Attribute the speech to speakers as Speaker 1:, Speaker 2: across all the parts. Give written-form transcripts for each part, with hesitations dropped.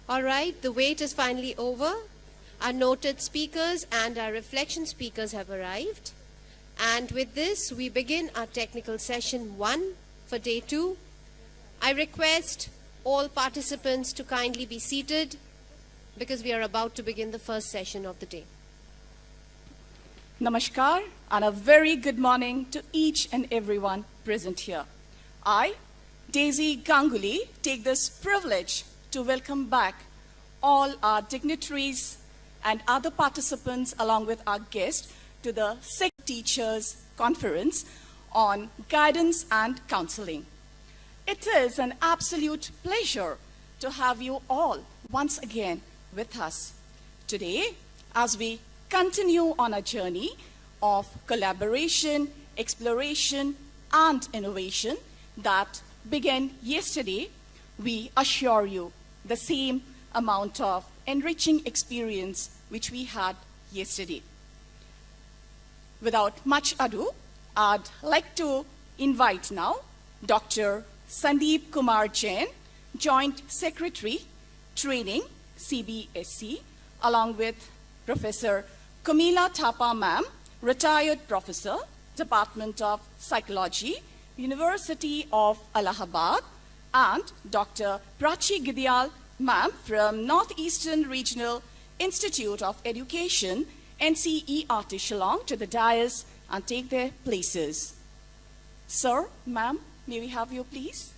Speaker 1: All right, the wait is finally over. Our noted speakers and our reflection speakers have arrived. And with this, we begin our technical session 1 for day 2. I request all participants to kindly be seated because we are about to begin the first session of the day.
Speaker 2: Namaskar and a very good morning to each and everyone present here. I, Daisy Ganguly, take this privilege to welcome back all our dignitaries and other participants along with our guests to the 6th Teachers Conference on Guidance and Counseling. It is an absolute pleasure to have you all once again with us today as we continue on a journey of collaboration, exploration, and innovation that began yesterday. We assure you the same amount of enriching experience which we had yesterday. Without much ado, I'd like to invite now Dr. Sandeep Kumar Jain, Joint Secretary, Training, CBSC, along with Professor Kumila Thapa ma'am, retired professor, Department of Psychology, University of Allahabad, and Dr. Prachi Gidyal ma'am from Northeastern Regional Institute of Education, NCERT Shillong, to the dais and take their places. Sir, ma'am, may we have you please?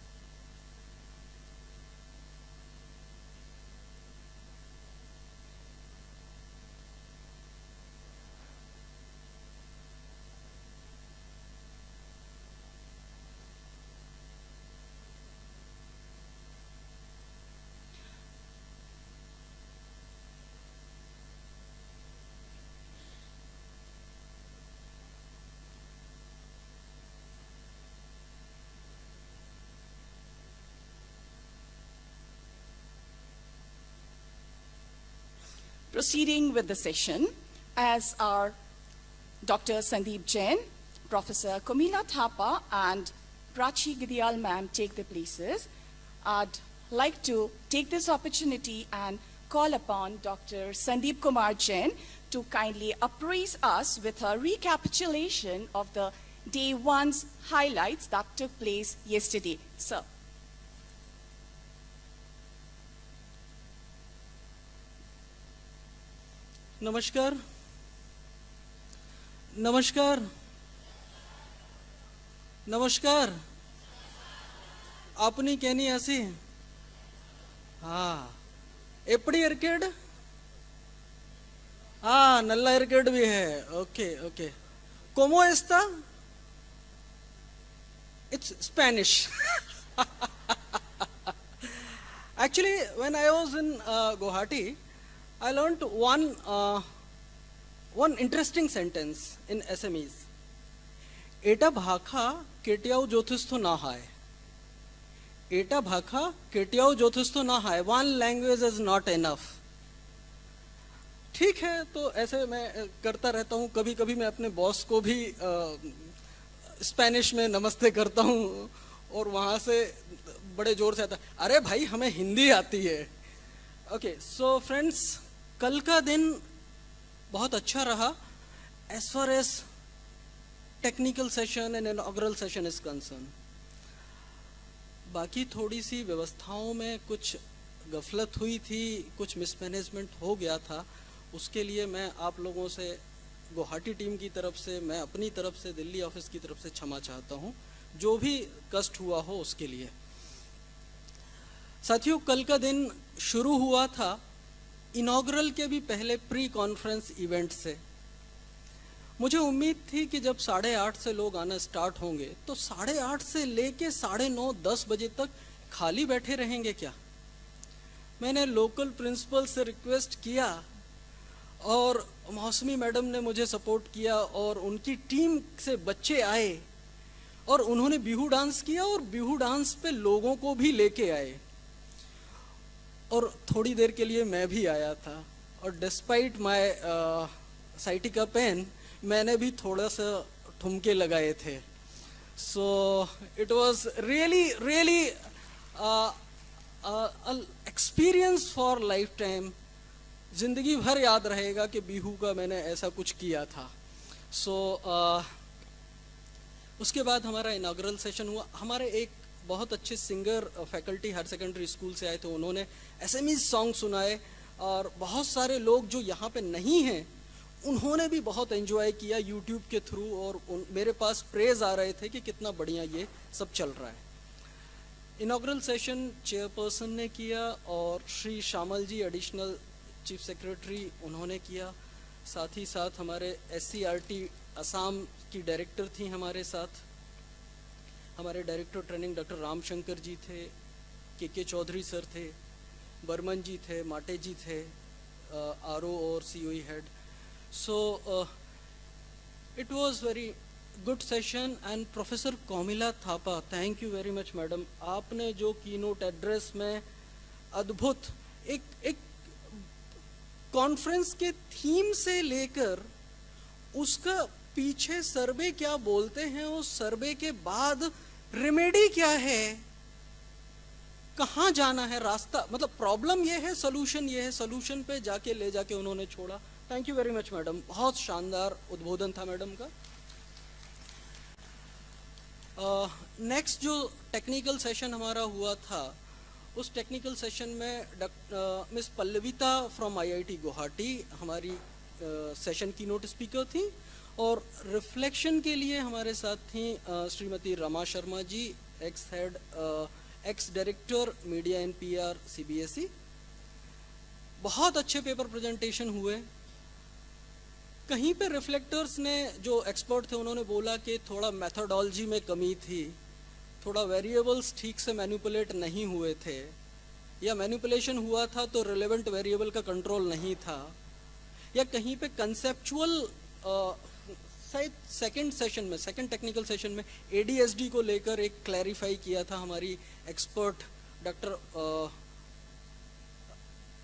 Speaker 2: Proceeding with the session, as our Dr. Sandeep Jain, Professor Kumila Thapa, and Prachi Gidyal ma'am take their places, I'd like to take this opportunity and call upon Dr. Sandeep Kumar Jain to kindly apprise us with a recapitulation of the day 1's highlights that took place yesterday. Sir.
Speaker 3: नमस्कार नमस्कार नमस्कार अपनी कहनी ऐसी हाँ एपड़ी एयरकेड हाँ नल्ला एयरकेड भी है okay okay ¿Cómo está? It's Spanish. Actually, when I was in Guwahati, I learned one interesting sentence in SMEs. Eta bhakha ketiau jothisto na hai. Eta bhakha ketiau jothisto na hai. One language is not enough. ठीक है, तो ऐसे मैं करता रहता हूँ. कभी कभी मैं अपने बॉस को भी स्पेनिश में नमस्ते करता हूँ और वहाँ से बड़े जोर से आता है, अरे भाई हमें हिंदी आती है. ओके, सो फ्रेंड्स, कल का दिन बहुत अच्छा रहा as far as technical session and inaugural session is concerned. बाकी थोड़ी सी व्यवस्थाओं में कुछ गफलत हुई थी, कुछ मिसमैनेजमेंट हो गया था. उसके लिए मैं आप लोगों से, गुवाहाटी टीम की तरफ से, मैं अपनी तरफ से, दिल्ली ऑफिस की तरफ से क्षमा चाहता हूँ. जो भी कष्ट हुआ हो उसके लिए. साथियों, कल का दिन शुरू हुआ था इनॉग्रल के भी पहले प्री कॉन्फ्रेंस इवेंट से. मुझे उम्मीद थी कि जब 8:30 से लोग आना स्टार्ट होंगे तो 8:30 से लेके 9:30 10 बजे तक खाली बैठे रहेंगे क्या. मैंने लोकल प्रिंसिपल से रिक्वेस्ट किया और मौसमी मैडम ने मुझे सपोर्ट किया और उनकी टीम से बच्चे आए और उन्होंने बिहू डांस किया और बिहू डांस पे लोगों को भी लेके आए और थोड़ी देर के लिए मैं भी आया था. और डिस्पाइट माय साइटिका पेन मैंने भी थोड़ा सा ठुमके लगाए थे. So it was really experience for life time, जिंदगी भर याद रहेगा कि बिहू का मैंने ऐसा कुछ किया था. सो उसके बाद हमारा इनाग्रल सेशन हुआ. हमारे एक बहुत अच्छे singer faculty higher secondary school से आए थे, उन्होंने एसएमईज सॉन्ग सुनाए और बहुत सारे लोग जो यहाँ पे नहीं हैं उन्होंने भी बहुत एंजॉय किया यूट्यूब के थ्रू, और मेरे पास प्रेज आ रहे थे कि कितना बढ़िया ये सब चल रहा है. इनाग्रल सेशन चेयरपर्सन ने किया और श्री श्यामल जी एडिशनल चीफ सेक्रेटरी उन्होंने किया. साथ ही साथ हमारे SCRT असम की डायरेक्टर थी हमारे साथ. हमारे डायरेक्टर ट्रेनिंग डॉक्टर रामशंकर जी थे, के चौधरी सर थे, बर्मन जी थे, माटे जी थे, RO और COE head. So it was very good session. And professor Comilla Thapa, thank you very much madam, आपने जो कीनोट एड्रेस में अद्भुत एक कॉन्फ्रेंस के थीम से लेकर उसका पीछे सर्वे क्या बोलते हैं, उस सर्वे के बाद रेमेडी क्या है, कहाँ जाना है रास्ता, मतलब प्रॉब्लम ये है, सोल्यूशन ये है, सोल्यूशन पे जाके ले जाके उन्होंने छोड़ा. Thank you very much madam, बहुत शानदार उद्बोधन था मैडम का. नेक्स्ट जो टेक्निकल सेशन हमारा हुआ था, उस टेक्निकल सेशन में miss Pallavita from IIT Guwahati हमारी सेशन की नोट स्पीकर थी, और रिफ्लेक्शन के लिए हमारे साथ थी Shrimati Rama Sharma ji, ex director media and PR CBSE. बहुत अच्छे पेपर प्रेजेंटेशन हुए. कहीं पे रिफ्लेक्टर्स ने जो एक्सपर्ट थे उन्होंने बोला कि थोड़ा मेथोडोलॉजी में कमी थी, थोड़ा वेरिएबल्स ठीक से मैनिपुलेट नहीं हुए थे, या मैनिपुलेशन हुआ था तो रिलेवेंट वेरिएबल का कंट्रोल नहीं था, या कहीं पे कंसेप्चुअल सेकंड सेशन में, सेकंड टेक्निकल सेशन में ADSD को लेकर एक क्लैरिफाई किया था हमारी एक्सपर्ट डॉक्टर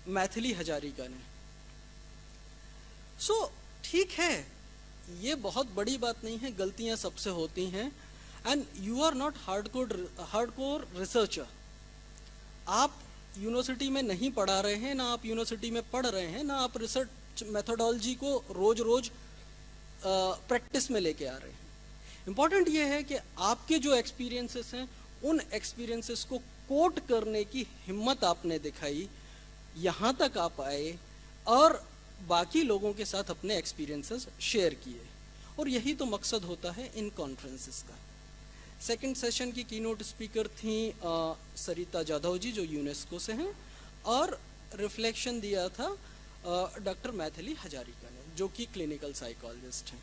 Speaker 3: मैथिली हजारिका ने. सो ठीक है, ये बहुत बड़ी बात नहीं है, गलतियां सबसे होती हैं. And you are not hardcore researcher. आप यूनिवर्सिटी में नहीं पढ़ा रहे हैं, ना आप यूनिवर्सिटी में पढ़ रहे हैं, ना आप रिसर्च मेथोडोलॉजी को रोज रोज प्रैक्टिस में लेके आ रहे हैं. इम्पॉर्टेंट ये है कि आपके जो एक्सपीरियंसेस हैं उन एक्सपीरियंसेस को कोट करने की हिम्मत आपने दिखाई, यहाँ तक आप आए और बाकी लोगों के साथ अपने एक्सपीरियंसेस शेयर किए, और यही तो मकसद होता है इन कॉन्फ्रेंसेस का. सेकंड सेशन की कीनोट स्पीकर थी सरिता जाधव जी जो यूनेस्को से हैं, और रिफ्लेक्शन दिया था डॉक्टर मैथिली हजारिका ने जो कि क्लिनिकल साइकोलॉजिस्ट हैं.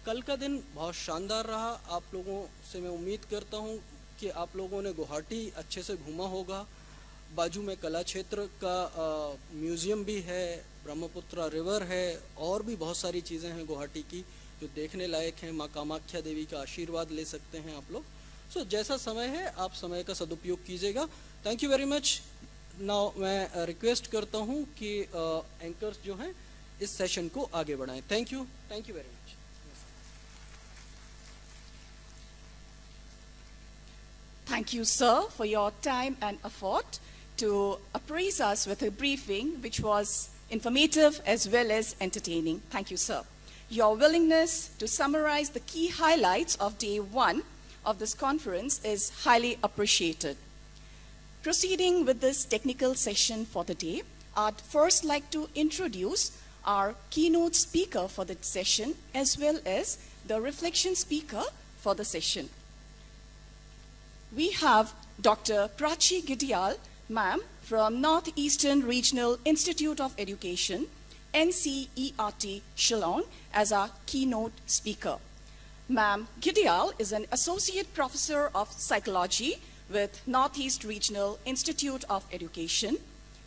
Speaker 3: कल का दिन बहुत शानदार रहा. आप लोगों से मैं उम्मीद करता हूं कि आप लोगों ने गुवाहाटी अच्छे से घूमा होगा. बाजू में कला क्षेत्र का म्यूज़ियम भी है, ब्रह्मपुत्र रिवर है, और भी बहुत सारी चीज़ें हैं गुवाहाटी की जो देखने लायक हैं. माँ कामाख्या देवी का आशीर्वाद ले सकते हैं आप लोग. सो जैसा समय है आप समय का सदुपयोग कीजिएगा. Thank you very much. Now मैं रिक्वेस्ट करता हूं कि एंकर्स जो हैं इस सेशन को आगे बढ़ाएं. Thank you very much.
Speaker 2: Thank you, sir, for your time and effort to appraise us with a briefing which was informative as well as entertaining. Thank you, sir. Your willingness to summarize the key highlights of day 1 of this conference is highly appreciated. Proceeding with this technical session for the day, I'd first like to introduce our keynote speaker for the session as well as the reflection speaker for the session. We have Dr. Prachi Gidial, ma'am, from Northeastern Regional Institute of Education, NCERT, Shillong, as our keynote speaker. Ma'am Gidial is an associate professor of psychology with Northeast Regional Institute of Education.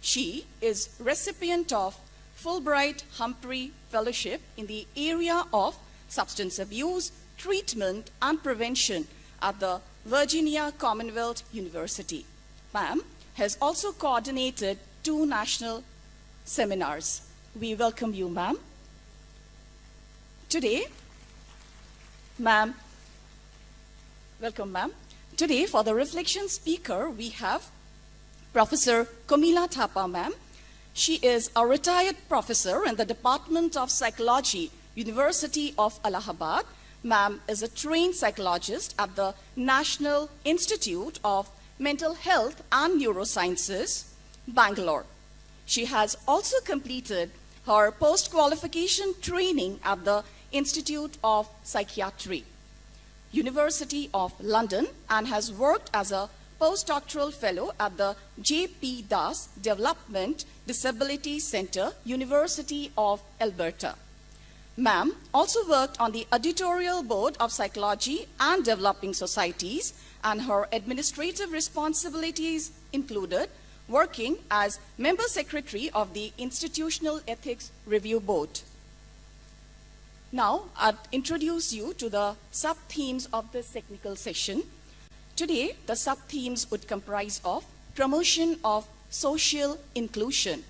Speaker 2: She is recipient of Fulbright Humphrey Fellowship in the area of substance abuse, treatment, and prevention at the Virginia Commonwealth University. Ma'am has also coordinated 2 national seminars. We welcome you, ma'am. Today, ma'am, welcome, ma'am. Today, for the reflection speaker, we have Professor Komila Thapa, ma'am. She is a retired professor in the Department of Psychology, University of Allahabad. Ma'am is a trained psychologist at the National Institute of Mental Health and Neurosciences, Bangalore. She has also completed her post-qualification training at the Institute of Psychiatry, University of London, and has worked as a postdoctoral fellow at the J.P. Das Development Disability Center, University of Alberta. Ma'am also worked on the editorial board of Psychology and Developing Societies, and her administrative responsibilities included working as member secretary of the Institutional Ethics Review Board. Now, I'd introduce you to the sub-themes of this technical session. Today, the sub-themes would comprise of promotion of social inclusion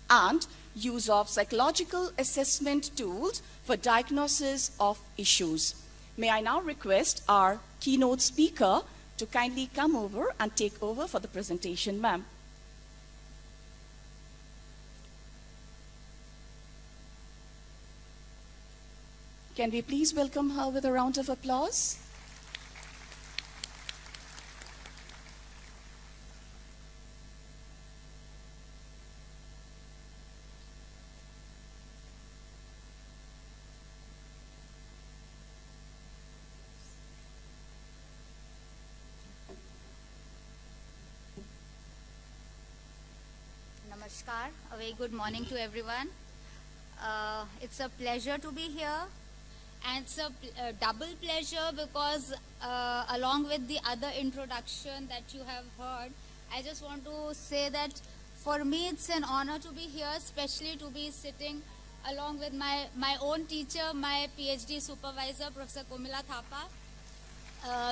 Speaker 2: and use of psychological assessment tools for diagnosis of issues. May I now request our keynote speaker to kindly come over and take over for the presentation, ma'am. Can we please welcome her with a round of applause?
Speaker 4: Namaskar, a very good morning to everyone. It's a pleasure to be here, and it's a double pleasure because along with the other introduction that you have heard, I just want to say that for me it's an honor to be here, especially to be sitting along with my own teacher, my PhD supervisor, Professor Komila Thapa.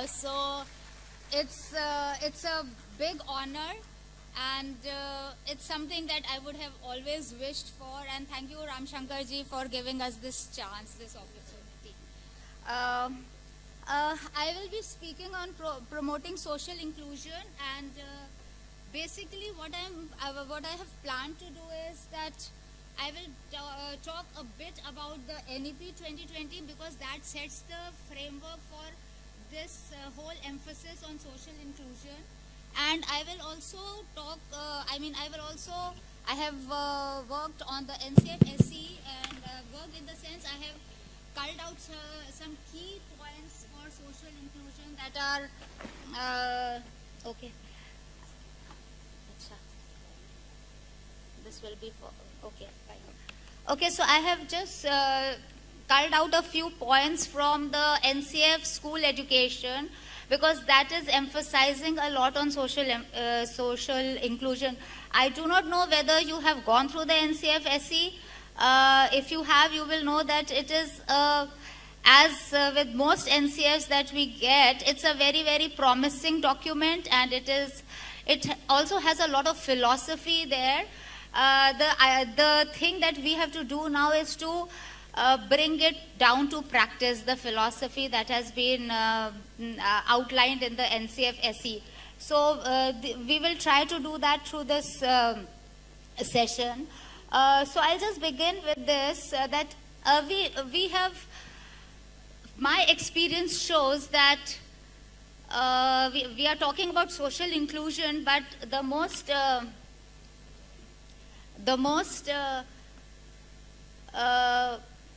Speaker 4: So it's a big honor, and it's something that I would have always wished for, and thank you Ram Shankar ji for giving us this chance, this opportunity. I will be speaking on promoting social inclusion, and basically what I have planned to do is that I will talk a bit about the NEP 2020 because that sets the framework for this whole emphasis on social inclusion. And I will also talk, I have worked on the NCF-SE, and worked in the sense I have culled out some key points for social inclusion that are, okay. This will be for, okay, fine. Okay, so I have just culled out a few points from the NCF school education, because that is emphasizing a lot on social inclusion. I do not know whether you have gone through the NCF-SE. If you have, you will know that it is, as with most NCFs that we get, it's a very, very promising document, and it also has a lot of philosophy there. The thing that we have to do now is to bring it down to practice, the philosophy that has been outlined in the NCF-SE. So we will try to do that through this session. So I'll just begin with this, that we have, my experience shows that we are talking about social inclusion, but the most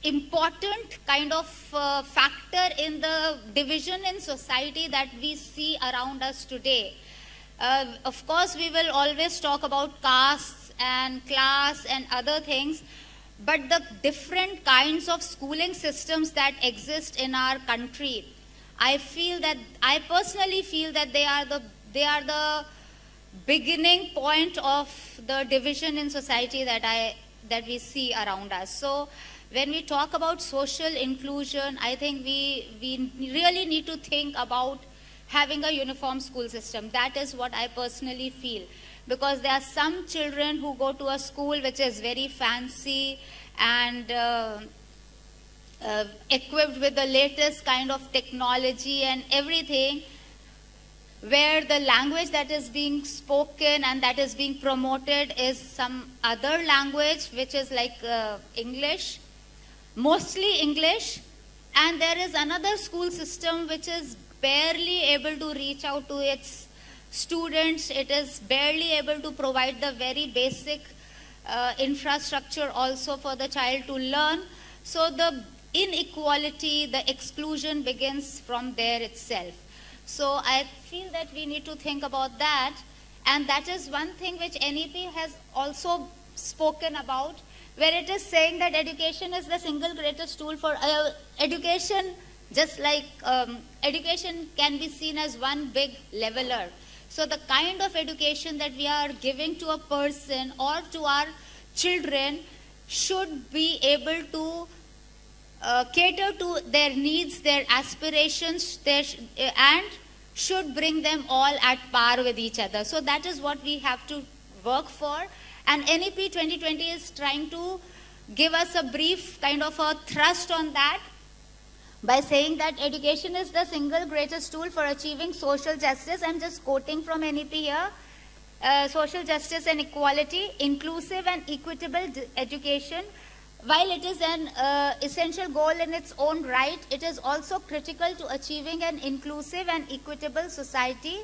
Speaker 4: important kind of factor in the division in society that we see around us today. Of course, we will always talk about castes and class and other things, but the different kinds of schooling systems that exist in our country, I personally feel that they are the beginning point of the division in society that we see around us. So when we talk about social inclusion, I think we really need to think about having a uniform school system. That is what I personally feel. Because there are some children who go to a school which is very fancy and equipped with the latest kind of technology and everything. where the language that is being spoken and that is being promoted is some other language, which is like English, mostly English, and there is another school system which is barely able to reach out to its students. It is barely able to provide the very basic infrastructure also for the child to learn. So the inequality, the exclusion begins from there itself. So I feel that we need to think about that, and that is one thing which NEP has also spoken about, where it is saying that education is the single greatest tool for education. Just like education can be seen as one big leveler. So the kind of education that we are giving to a person or to our children should be able to cater to their needs, their aspirations, and should bring them all at par with each other. So that is what we have to work for. And NEP 2020 is trying to give us a brief kind of a thrust on that by saying that education is the single greatest tool for achieving social justice. I'm just quoting from NEP here. Social justice and equality, inclusive and equitable education. While it is an essential goal in its own right, it is also critical to achieving an inclusive and equitable society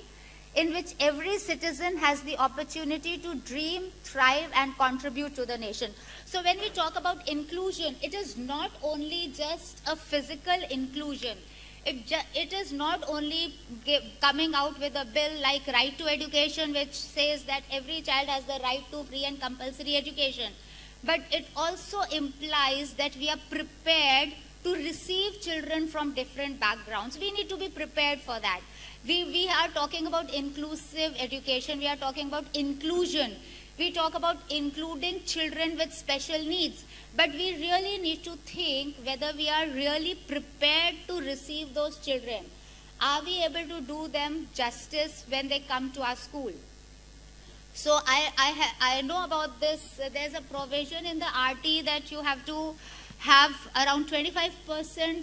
Speaker 4: in which every citizen has the opportunity to dream, thrive, and contribute to the nation. So when we talk about inclusion, it is not only just a physical inclusion. It is not only coming out with a bill like Right to Education, which says that every child has the right to free and compulsory education. But it also implies that we are prepared to receive children from different backgrounds. We need to be prepared for that. We are talking about inclusive education. We are talking about inclusion. We talk about including children with special needs. But we really need to think whether we are really prepared to receive those children. Are we able to do them justice when they come to our school? So I know about this. There's a provision in the RT that you have to have around 25%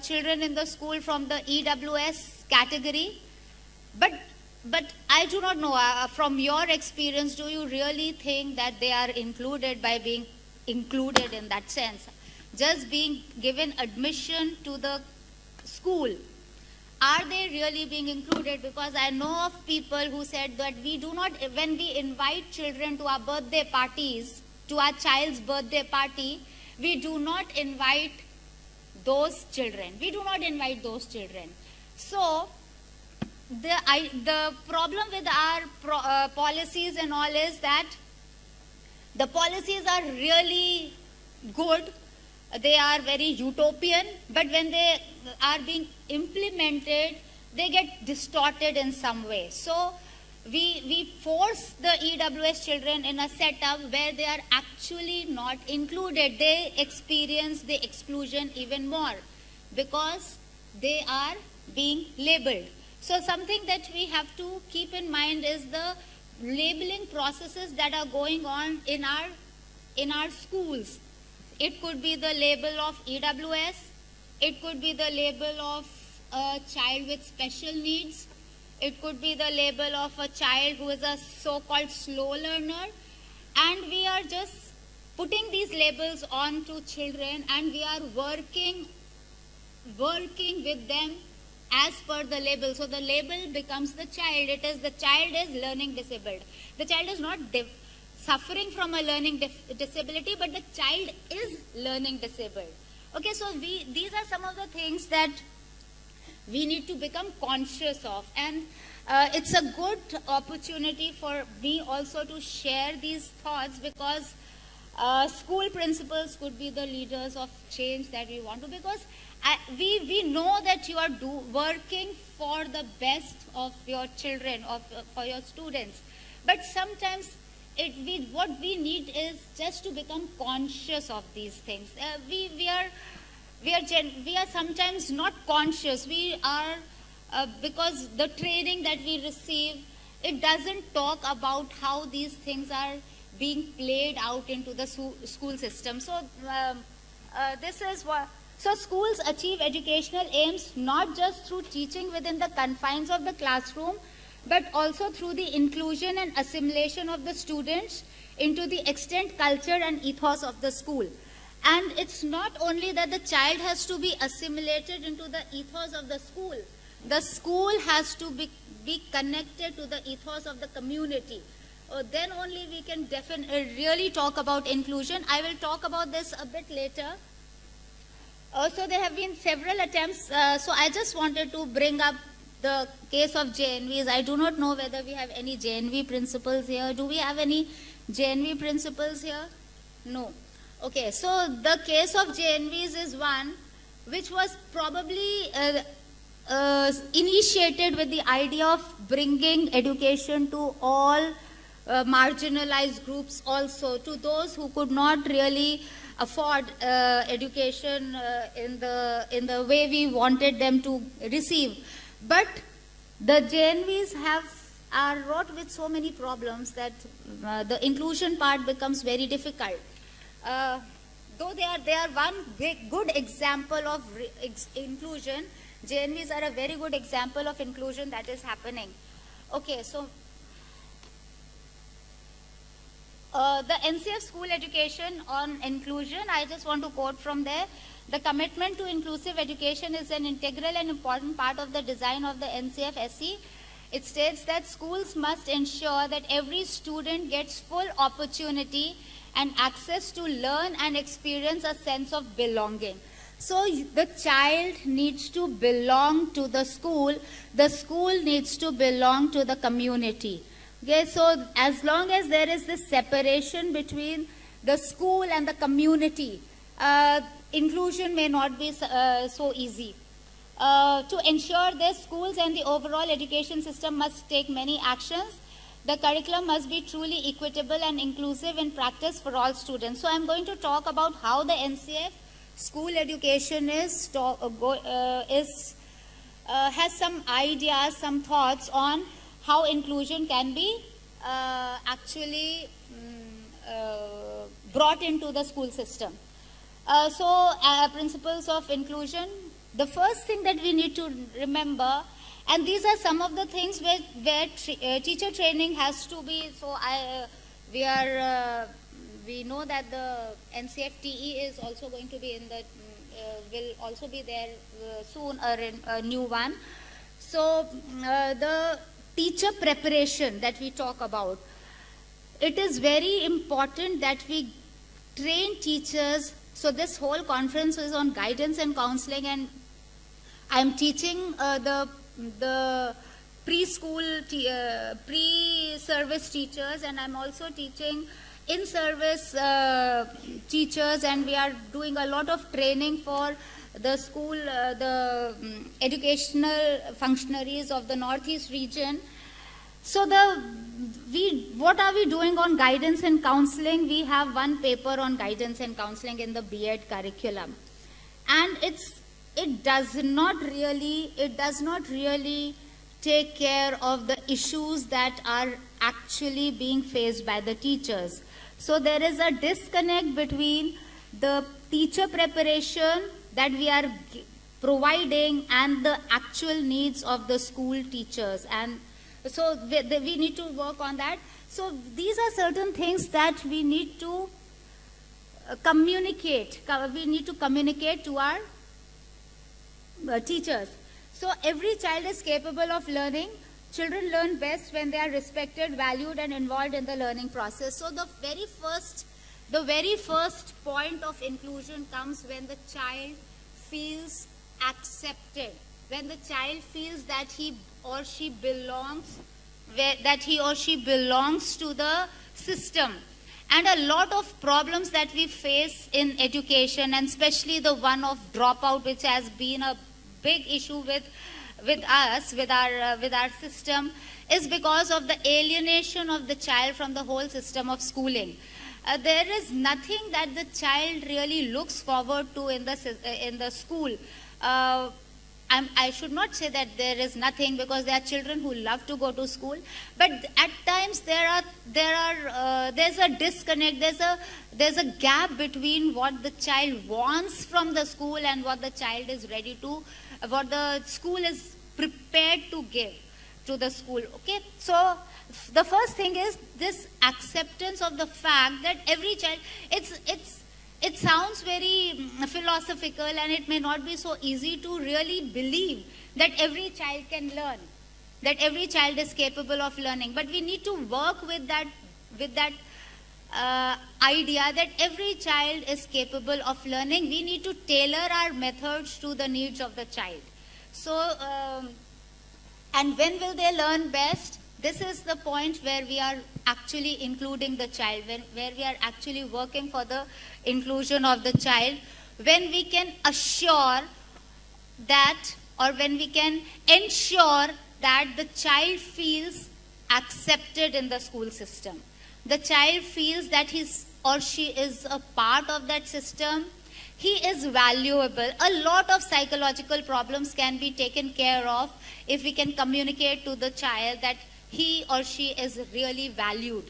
Speaker 4: children in the school from the EWS category. But I do not know, from your experience, do you really think that they are included by being included in that sense? Just being given admission to the school, are they really being included? Because I know of people who said that we do not, when we invite children to our birthday parties, to our child's birthday party, we do not invite those children. We do not invite those children. So the problem with our policies and all is that the policies are really good. They are very utopian, but when they are being implemented, they get distorted in some way. So we force the EWS children in a setup where they are actually not included. They experience the exclusion even more because they are being labeled. So something that we have to keep in mind is the labeling processes that are going on in our schools. It could be the label of EWS. It could be the label of a child with special needs. It could be the label of a child who is a so-called slow learner. And we are just putting these labels on to children, and we are working with them as per the label. So the label becomes the child. It is the child is learning disabled. The child is not suffering from a learning disability, but the child is learning disabled. Okay, so these are some of the things that we need to become conscious of, and it's a good opportunity for me also to share these thoughts, because school principals could be the leaders of change that we want to, because we know that you are working for the best of your children, for your students, but sometimes what we need is just to become conscious of these things. We are sometimes not conscious. We are because the training that we receive, it doesn't talk about how these things are being played out into the school system. So this is what. So schools achieve educational aims not just through teaching within the confines of the classroom, but also through the inclusion and assimilation of the students into the extant culture and ethos of the school. And it's not only that the child has to be assimilated into the ethos of the school has to be connected to the ethos of the community. Then only we can really talk about inclusion. I will talk about this a bit later. So there have been several attempts. So I just wanted to bring up the case of JNVs. I do not know whether we have any JNV principals here. Do we have any JNV principals here? No. Okay, so the case of JNVs is one which was probably initiated with the idea of bringing education to all marginalized groups also, to those who could not really afford education in the way we wanted them to receive. But the JNVs are wrought with so many problems that the inclusion part becomes very difficult. Though they are one good example of inclusion, JNVs are a very good example of inclusion that is happening. Okay, so the NCF school education on inclusion, I just want to quote from there. The commitment to inclusive education is an integral and important part of the design of the NCF SE. It states that schools must ensure that every student gets full opportunity and access to learn and experience a sense of belonging. So the child needs to belong to the school needs to belong to the community. Okay, so as long as there is this separation between the school and the community, inclusion may not be so easy. To ensure this, schools and the overall education system must take many actions. The curriculum must be truly equitable and inclusive in practice for all students. So I'm going to talk about how the NCF school education has some ideas, some thoughts on how inclusion can be actually brought into the school system. Principles of inclusion. The first thing that we need to remember, and these are some of the things where teacher training has to be. So we know that the NCFTE is also going to be will also be there soon, a new one. So the teacher preparation that we talk about, it is very important that we train teachers. So this whole conference is on guidance and counseling, and I'm teaching the preschool, pre-service teachers, and I'm also teaching in-service teachers, and we are doing a lot of training for the school, the educational functionaries of the Northeast region. So what are we doing on guidance and counseling? We have one paper on guidance and counseling in the B.Ed curriculum, and it does not really take care of the issues that are actually being faced by the teachers. So there is a disconnect between the teacher preparation that we are providing and the actual needs of the school teachers, and so we need to work on that. So these are certain things that we need to communicate. We need to communicate to our teachers. So every child is capable of learning. Children learn best when they are respected, valued, and involved in the learning process. So the very first point of inclusion comes when the child feels accepted, when the child feels that he or she belongs to the system. And a lot of problems that we face in education, and especially the one of dropout, which has been a big issue with our system, is because of the alienation of the child from the whole system of schooling. There is nothing that the child really looks forward to in the school. I should not say that there is nothing, because there are children who love to go to school, but at times there's a disconnect, there's a gap between what the child wants from the school and what the child is ready to, what the school is prepared to give to the school. Okay, so the first thing is this acceptance of the fact that every child, it sounds very philosophical, and it may not be so easy to really believe that every child can learn, that every child is capable of learning. But we need to work with that idea that every child is capable of learning. We need to tailor our methods to the needs of the child. So, and when will they learn best? This is the point where we are actually including the child, where we are actually working for the inclusion of the child, when we can assure that, or when we can ensure that the child feels accepted in the school system. The child feels that his or she is a part of that system. He is valuable. A lot of psychological problems can be taken care of if we can communicate to the child that he or she is really valued.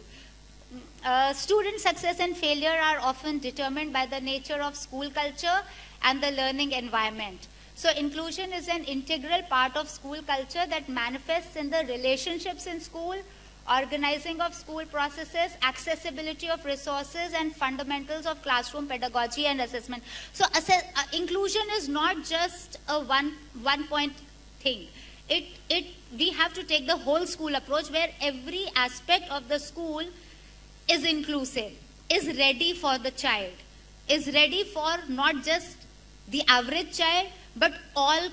Speaker 4: Student success and failure are often determined by the nature of school culture and the learning environment. So inclusion is an integral part of school culture that manifests in the relationships in school, organizing of school processes, accessibility of resources, and fundamentals of classroom pedagogy and assessment. So inclusion is not just a one point thing. We have to take the whole school approach, where every aspect of the school is inclusive, is ready for the child, is ready for not just the average child, but all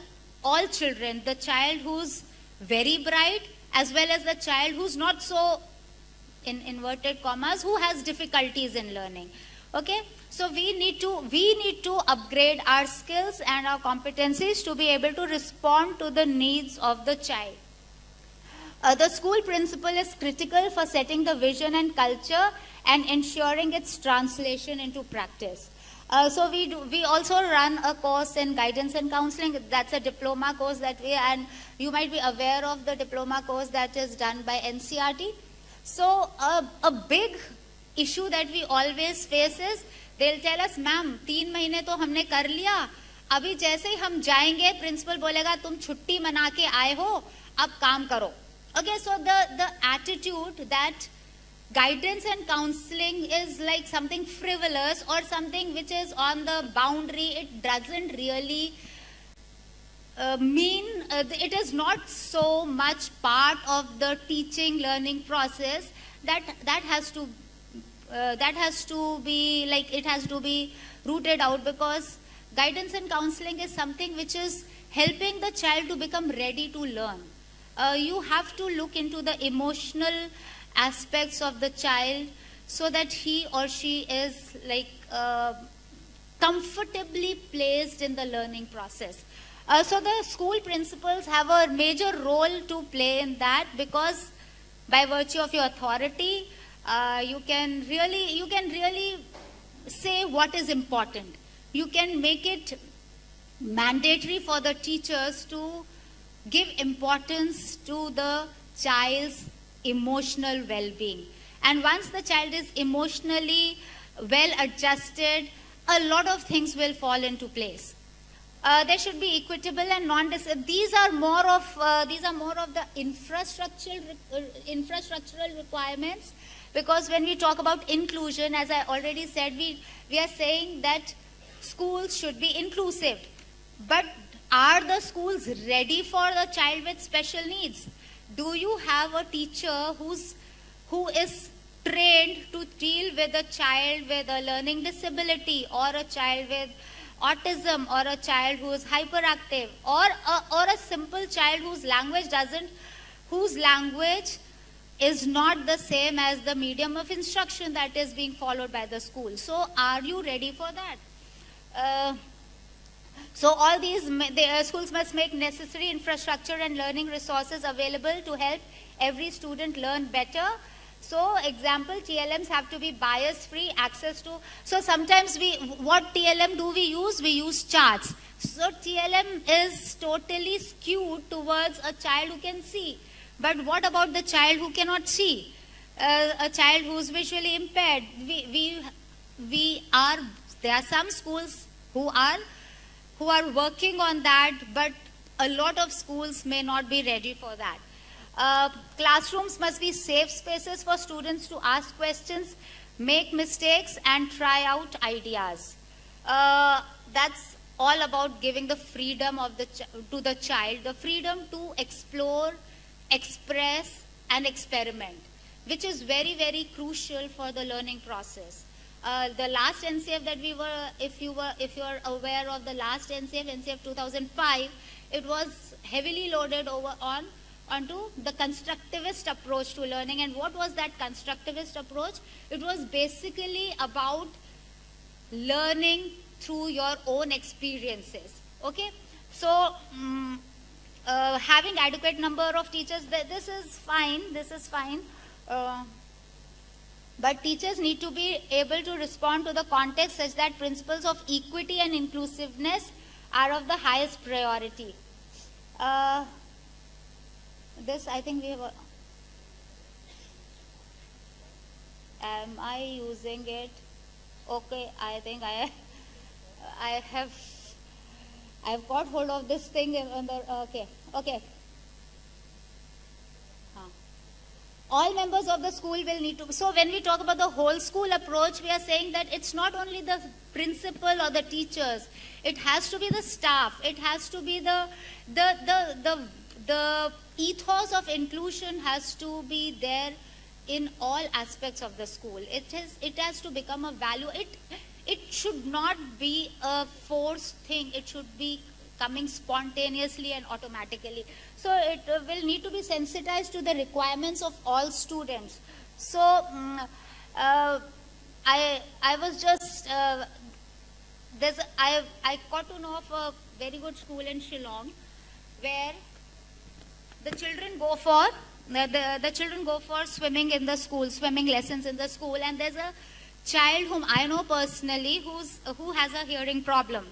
Speaker 4: children, the child who's very bright, as well as the child who's not so, in inverted commas, who has difficulties in learning. Okay, so we need to upgrade our skills and our competencies to be able to respond to the needs of the child. The school principal is critical for setting the vision and culture and ensuring its translation into practice. So we also run a course in guidance and counseling. That's a diploma course and you might be aware of the diploma course that is done by NCERT. So a big issue that we always face is, they'll tell us, ma'am, 3 महीने तो हमने कर लिया, अभी जैसे ही हम जाएंगे principal बोलेगा तुम छुट्टी मना के आए हो, अब काम करो. Okay, so the attitude that guidance and counseling is like something frivolous or something which is on the boundary, it doesn't really mean, it is not so much part of the teaching learning process. That has to be like, it has to be rooted out, because guidance and counseling is something which is helping the child to become ready to learn. You have to look into the emotional aspects of the child so that he or she is like comfortably placed in the learning process. So the school principals have a major role to play in that, because by virtue of your authority, you can really say what is important. You can make it mandatory for the teachers to give importance to the child's emotional well-being. And once the child is emotionally well adjusted, a lot of things will fall into place. There should be equitable and these are more of the infrastructural requirements, because when we talk about inclusion, as I already said, we are saying that schools should be inclusive. But are the schools ready for the child with special needs? Do you have a teacher who is trained to deal with a child with a learning disability, or a child with autism, or a child who is hyperactive, or a simple child whose language is not the same as the medium of instruction that is being followed by the school? So are you ready for that? So all these schools must make necessary infrastructure and learning resources available to help every student learn better. So example, TLMs have to be bias-free, access to, so sometimes what TLM do we use? We use charts. So TLM is totally skewed towards a child who can see. But what about the child who cannot see? A child who's visually impaired. There are some schools who are working on that, but a lot of schools may not be ready for that. Classrooms must be safe spaces for students to ask questions, make mistakes, and try out ideas. That's all about giving the freedom to the child, the freedom to explore, express, and experiment, which is very, very crucial for the learning process. The last NCF that if you are aware of the last NCF 2005, it was heavily loaded onto the constructivist approach to learning. And what was that constructivist approach? It was basically about learning through your own experiences. Okay, so having adequate number of teachers, this is fine. But teachers need to be able to respond to the context such that principles of equity and inclusiveness are of the highest priority. This, I think we have. Am I using it? Okay, I think I've got hold of this thing. Okay. All members of the school will need to. So when we talk about the whole school approach, we are saying that it's not only the principal or the teachers. It has to be the staff. It has to be the ethos of inclusion has to be there in all aspects of the school. It has to become a value. It should not be a forced thing. It should be coming spontaneously and automatically. So it will need to be sensitized to the requirements of all students. So I was just I got to know of a very good school in Shillong where the children go for swimming in the school, swimming lessons in the school, and there's a child whom I know personally who has a hearing problem.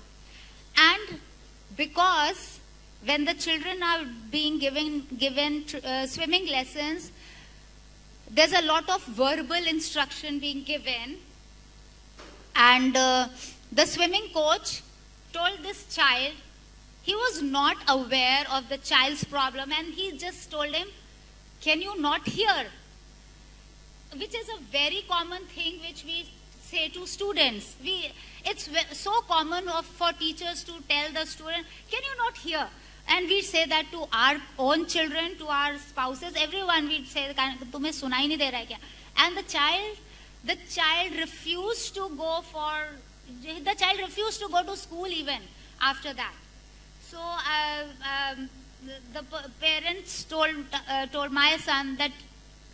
Speaker 4: And because when the children are being given swimming lessons, there's a lot of verbal instruction being given, and the swimming coach told this child, he was not aware of the child's problem, and he just told him, can you not hear? Which is a very common thing which we say to students. It's so common for teachers to tell the student, can you not hear? And we say that to our own children, to our spouses, everyone we say, tumhe sunai nahi de raha hai kya? And the child refused to go to school even after that. So the parents told my son that,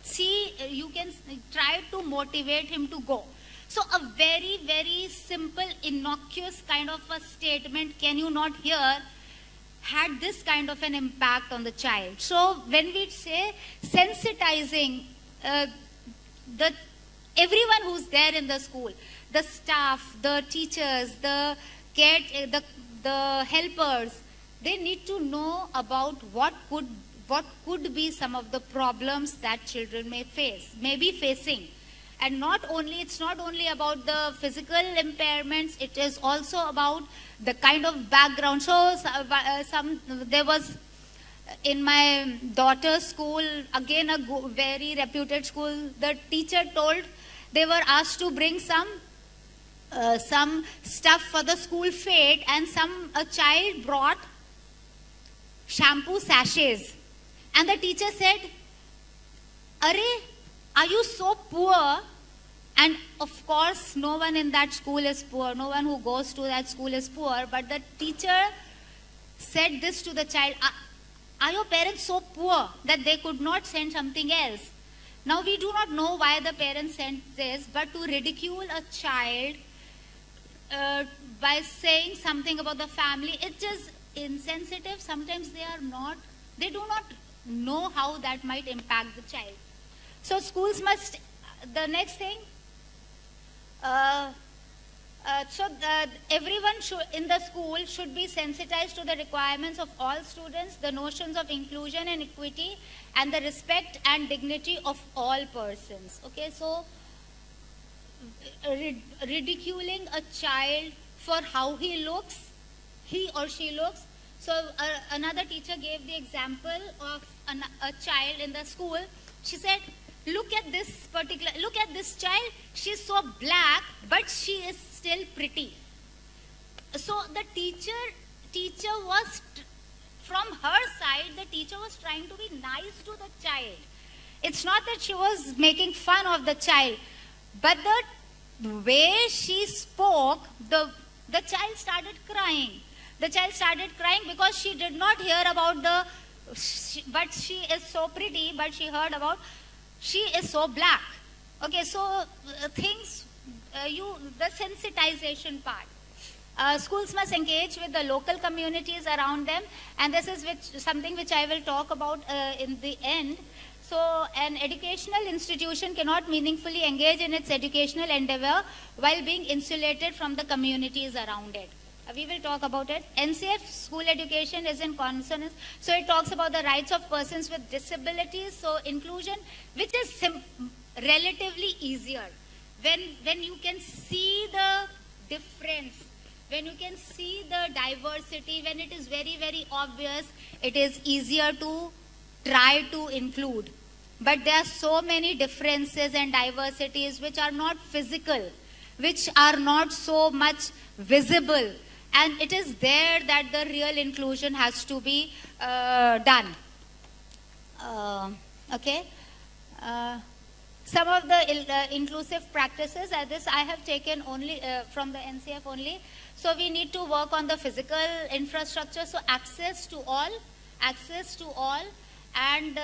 Speaker 4: see, you can try to motivate him to go. So a very, very simple, innocuous kind of a statement, can you not hear, had this kind of an impact on the child. So when we say sensitizing everyone who's there in the school, the staff, the teachers, the helpers, they need to know about what could be some of the problems that children may be facing. And it's not only about the physical impairments, it is also about the kind of background. So there was in my daughter's school, again a very reputed school, the teacher told, they were asked to bring some stuff for the school fete, and a child brought shampoo sachets. And the teacher said, "Arey, are you so poor?" And of course, no one in that school is poor. No one who goes to that school is poor. But the teacher said this to the child, "Are your parents so poor that they could not send something else?" Now, we do not know why the parents sent this, but to ridicule a child by saying something about the family, it's just insensitive. Sometimes they do not know how that might impact the child. So schools must, the next thing, everyone in the school should be sensitized to the requirements of all students, the notions of inclusion and equity, and the respect and dignity of all persons. Okay, so ridiculing a child for how he or she looks. So another teacher gave the example of a child in the school. She said, look at this child, she's so black, but she is still pretty. So the teacher was, from her side, the teacher was trying to be nice to the child. It's not that she was making fun of the child, but the way she spoke, the child started crying. The child started crying because she did not hear about but she is so pretty, but she heard about she is so black. Okay, so the sensitization part. Schools must engage with the local communities around them, and this is something which I will talk about in the end. So an educational institution cannot meaningfully engage in its educational endeavor while being insulated from the communities around it. We will talk about it. NCF school education is in consonance. So it talks about the rights of persons with disabilities. So inclusion, which is relatively easier. When you can see the difference, when you can see the diversity, when it is very, very obvious, it is easier to try to include. But there are so many differences and diversities which are not physical, which are not so much visible. And it is there that the real inclusion has to be done. Okay. Some of the inclusive practices, this I have taken only from the NCF only. So we need to work on the physical infrastructure. So access to all, and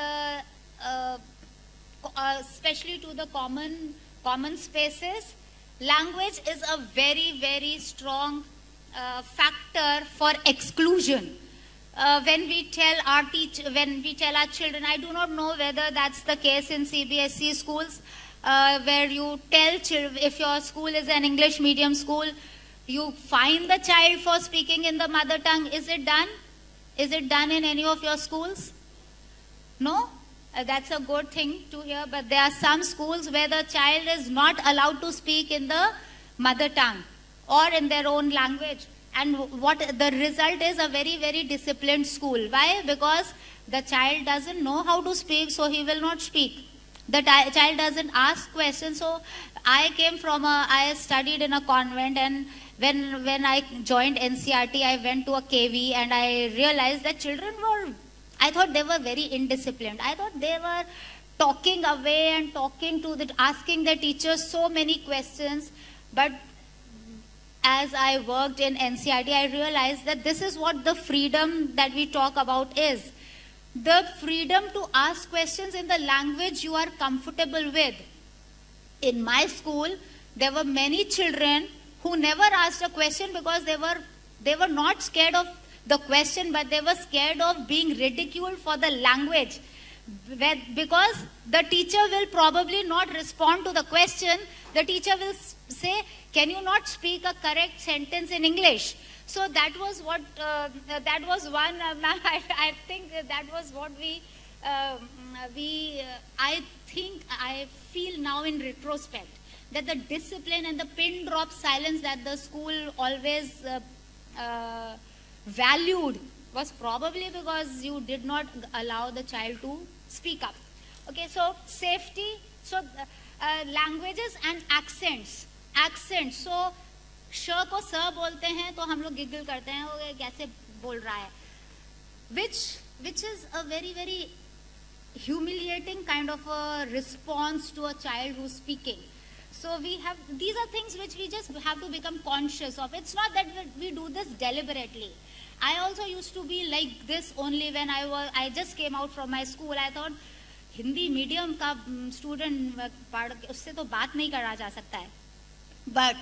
Speaker 4: especially to the common spaces. Language is a very, very strong factor for exclusion. When we tell our children, I do not know whether that's the case in CBSE schools, where you tell children, if your school is an English medium school, you fine the child for speaking in the mother tongue. Is it done? Is it done in any of your schools? No? That's a good thing to hear, but there are some schools where the child is not allowed to speak in the mother tongue or in their own language. And what the result is, a very, very disciplined school. Why? Because the child doesn't know how to speak, so he will not speak. The child doesn't ask questions. So I studied in a convent, and when I joined NCRT, I went to a KV, and I realized that children I thought they were very indisciplined. I thought they were talking away and asking their teachers so many questions. But as I worked in NCRT, I realized that this is what the freedom that we talk about is. The freedom to ask questions in the language you are comfortable with. In my school, there were many children who never asked a question because they were not scared of the question, but they were scared of being ridiculed for the language. Because the teacher will probably not respond to the question. The teacher will say, can you not speak a correct sentence in English? So that was what, that was one, I think that was what I feel now in retrospect, that the discipline and the pin drop silence that the school always valued was probably because you did not allow the child to speak up. Okay, so safety, so languages and accents. So sh को स बोलते हैं तो हम लोग giggle करते हैं, वो कैसे बोल रहा है, which is a very, very humiliating kind of a response to a child who's speaking. So these are things which we just have to become conscious of. It's not that we do this deliberately. I also used to be like this only when I just came out from my school. I thought Hindi medium का student पढ़ उससे तो बात नहीं करा जा सकता है. But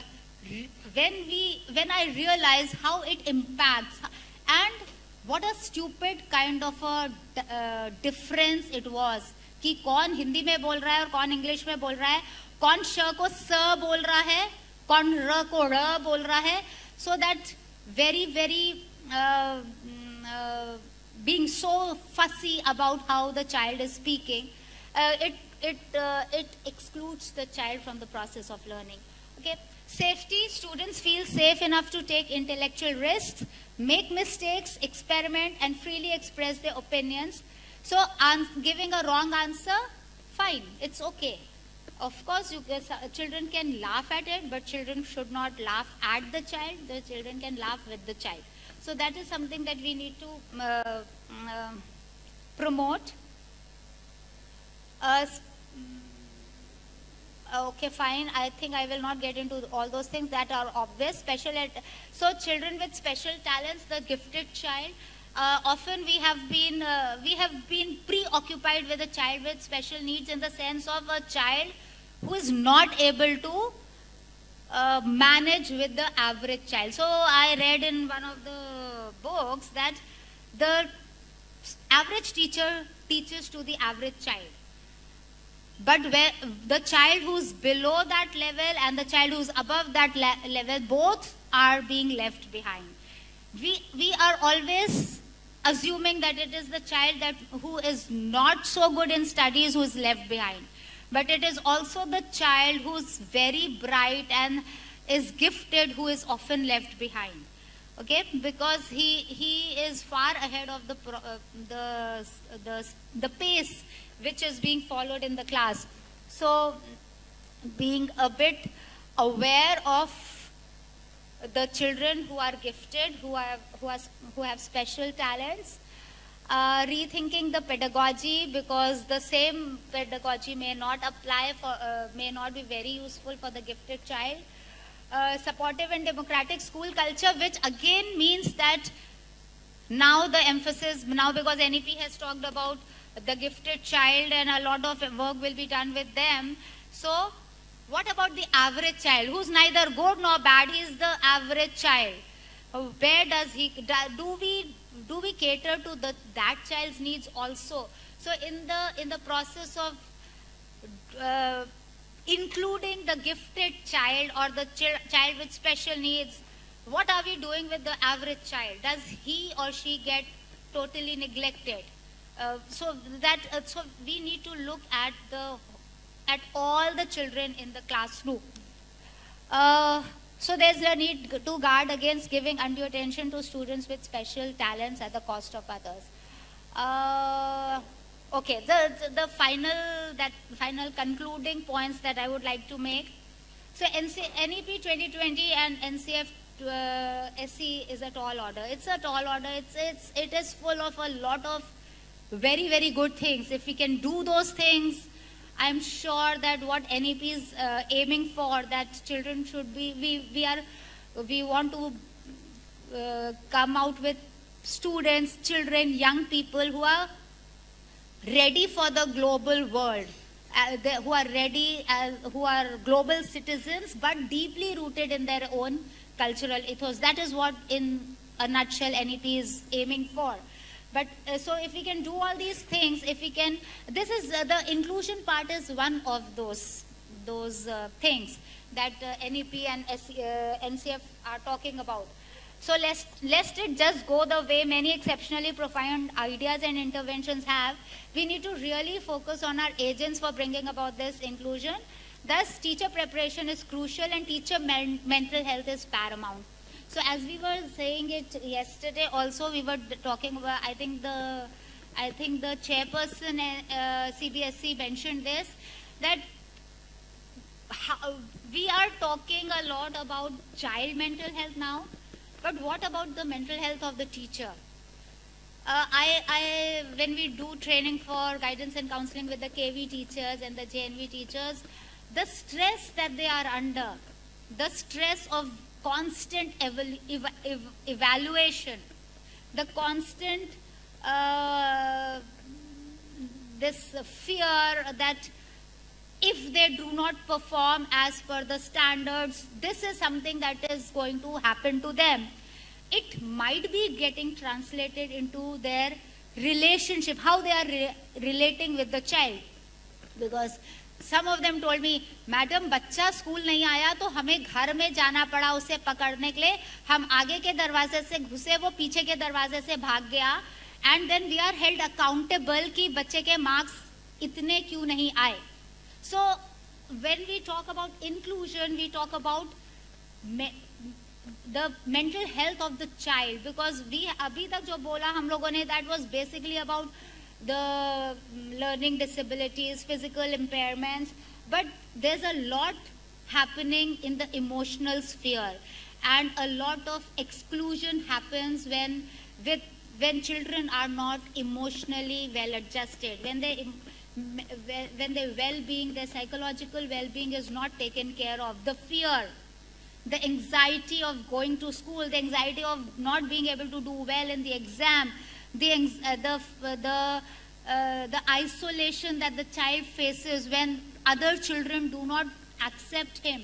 Speaker 4: when I realized how it impacts and what a stupid kind of a difference it was कि कौन हिंदी में बोल रहा है और कौन इंग्लिश में बोल रहा है, कौन श को स बोल रहा है, कौन र को र बोल रहा है. So that very being so fussy about how the child is speaking, it excludes the child from the process of learning. Okay. Safety, students feel safe enough to take intellectual risks, make mistakes, experiment, and freely express their opinions. So giving a wrong answer, fine, it's okay. Of course, children can laugh at it, but children should not laugh at the child. The children can laugh with the child. So that is something that we need to promote. Okay, fine. I think I will not get into all those things that are obvious. So children with special talents, the gifted child, often we have been preoccupied with a child with special needs in the sense of a child who is not able to manage with the average child. So I read in one of the books that the average teacher teaches to the average child. But where the child who's below that level and the child who's above that level, both are being left behind. We are always assuming that it is the child who is not so good in studies who is left behind. But it is also the child who's very bright and is gifted who is often left behind. Okay, because he is far ahead of the pace which is being followed in the class. So being a bit aware of the children who are gifted, who have special talents, rethinking the pedagogy, because the same pedagogy may not apply may not be very useful for the gifted child. Supportive and democratic school culture, which again means that now the emphasis, now because NEP has talked about the gifted child and a lot of work will be done with them. So what about the average child who's neither good nor bad? He's the average child. Where does do we cater to that child's needs also? So in the process of including the gifted child or the child with special needs, what are we doing with the average child? Does he or she get totally neglected? So we need to look at all the children in the classroom. So there's a need to guard against giving undue attention to students with special talents at the cost of others. Okay, the final concluding points that I would like to make. So NEP 2020 and NCF SE is a tall order. It's a tall order. It is full of a lot of very, very good things. If we can do those things, I'm sure that what NEP is aiming for, that children should be, we want to come out with students, children, young people who are ready for the global world, who are ready, who are global citizens, but deeply rooted in their own cultural ethos. That is what, in a nutshell, NEP is aiming for. But so if we can do all these things, if we can, this is the inclusion part is one of those things that NEP and NCF are talking about. So lest it just go the way many exceptionally profound ideas and interventions have, we need to really focus on our agents for bringing about this inclusion. Thus, teacher preparation is crucial and teacher mental health is paramount. So as we were saying it yesterday also, we were talking about, I think the chairperson CBSE mentioned this, that we are talking a lot about child mental health now, but what about the mental health of the teacher? When we do training for guidance and counseling with the KV teachers and the JNV teachers, the stress that they are under, the stress of constant evaluation, the constant this fear that if they do not perform as per the standards, this is something that is going to happen to them. It might be getting translated into their relationship, how they are relating with the child. Because some of them told me, madam बच्चा school नहीं आया तो हमें घर में जाना पड़ा उसे पकड़ने के लिए, हम आगे के दरवाजे से घुसे, वो पीछे के दरवाजे से भाग गया, and then we are held accountable कि बच्चे के मार्क्स इतने क्यों नहीं आए. So when we talk about inclusion, we talk about the mental health of the child, because we अभी तक जो बोला हम लोगों ने, that was basically about the learning disabilities, physical impairments, but there's a lot happening in the emotional sphere, and a lot of exclusion happens when children are not emotionally well adjusted, when their well-being, their psychological well-being is not taken care of. The fear, the anxiety of going to school, the anxiety of not being able to do well in the exam, the isolation that the child faces when other children do not accept him,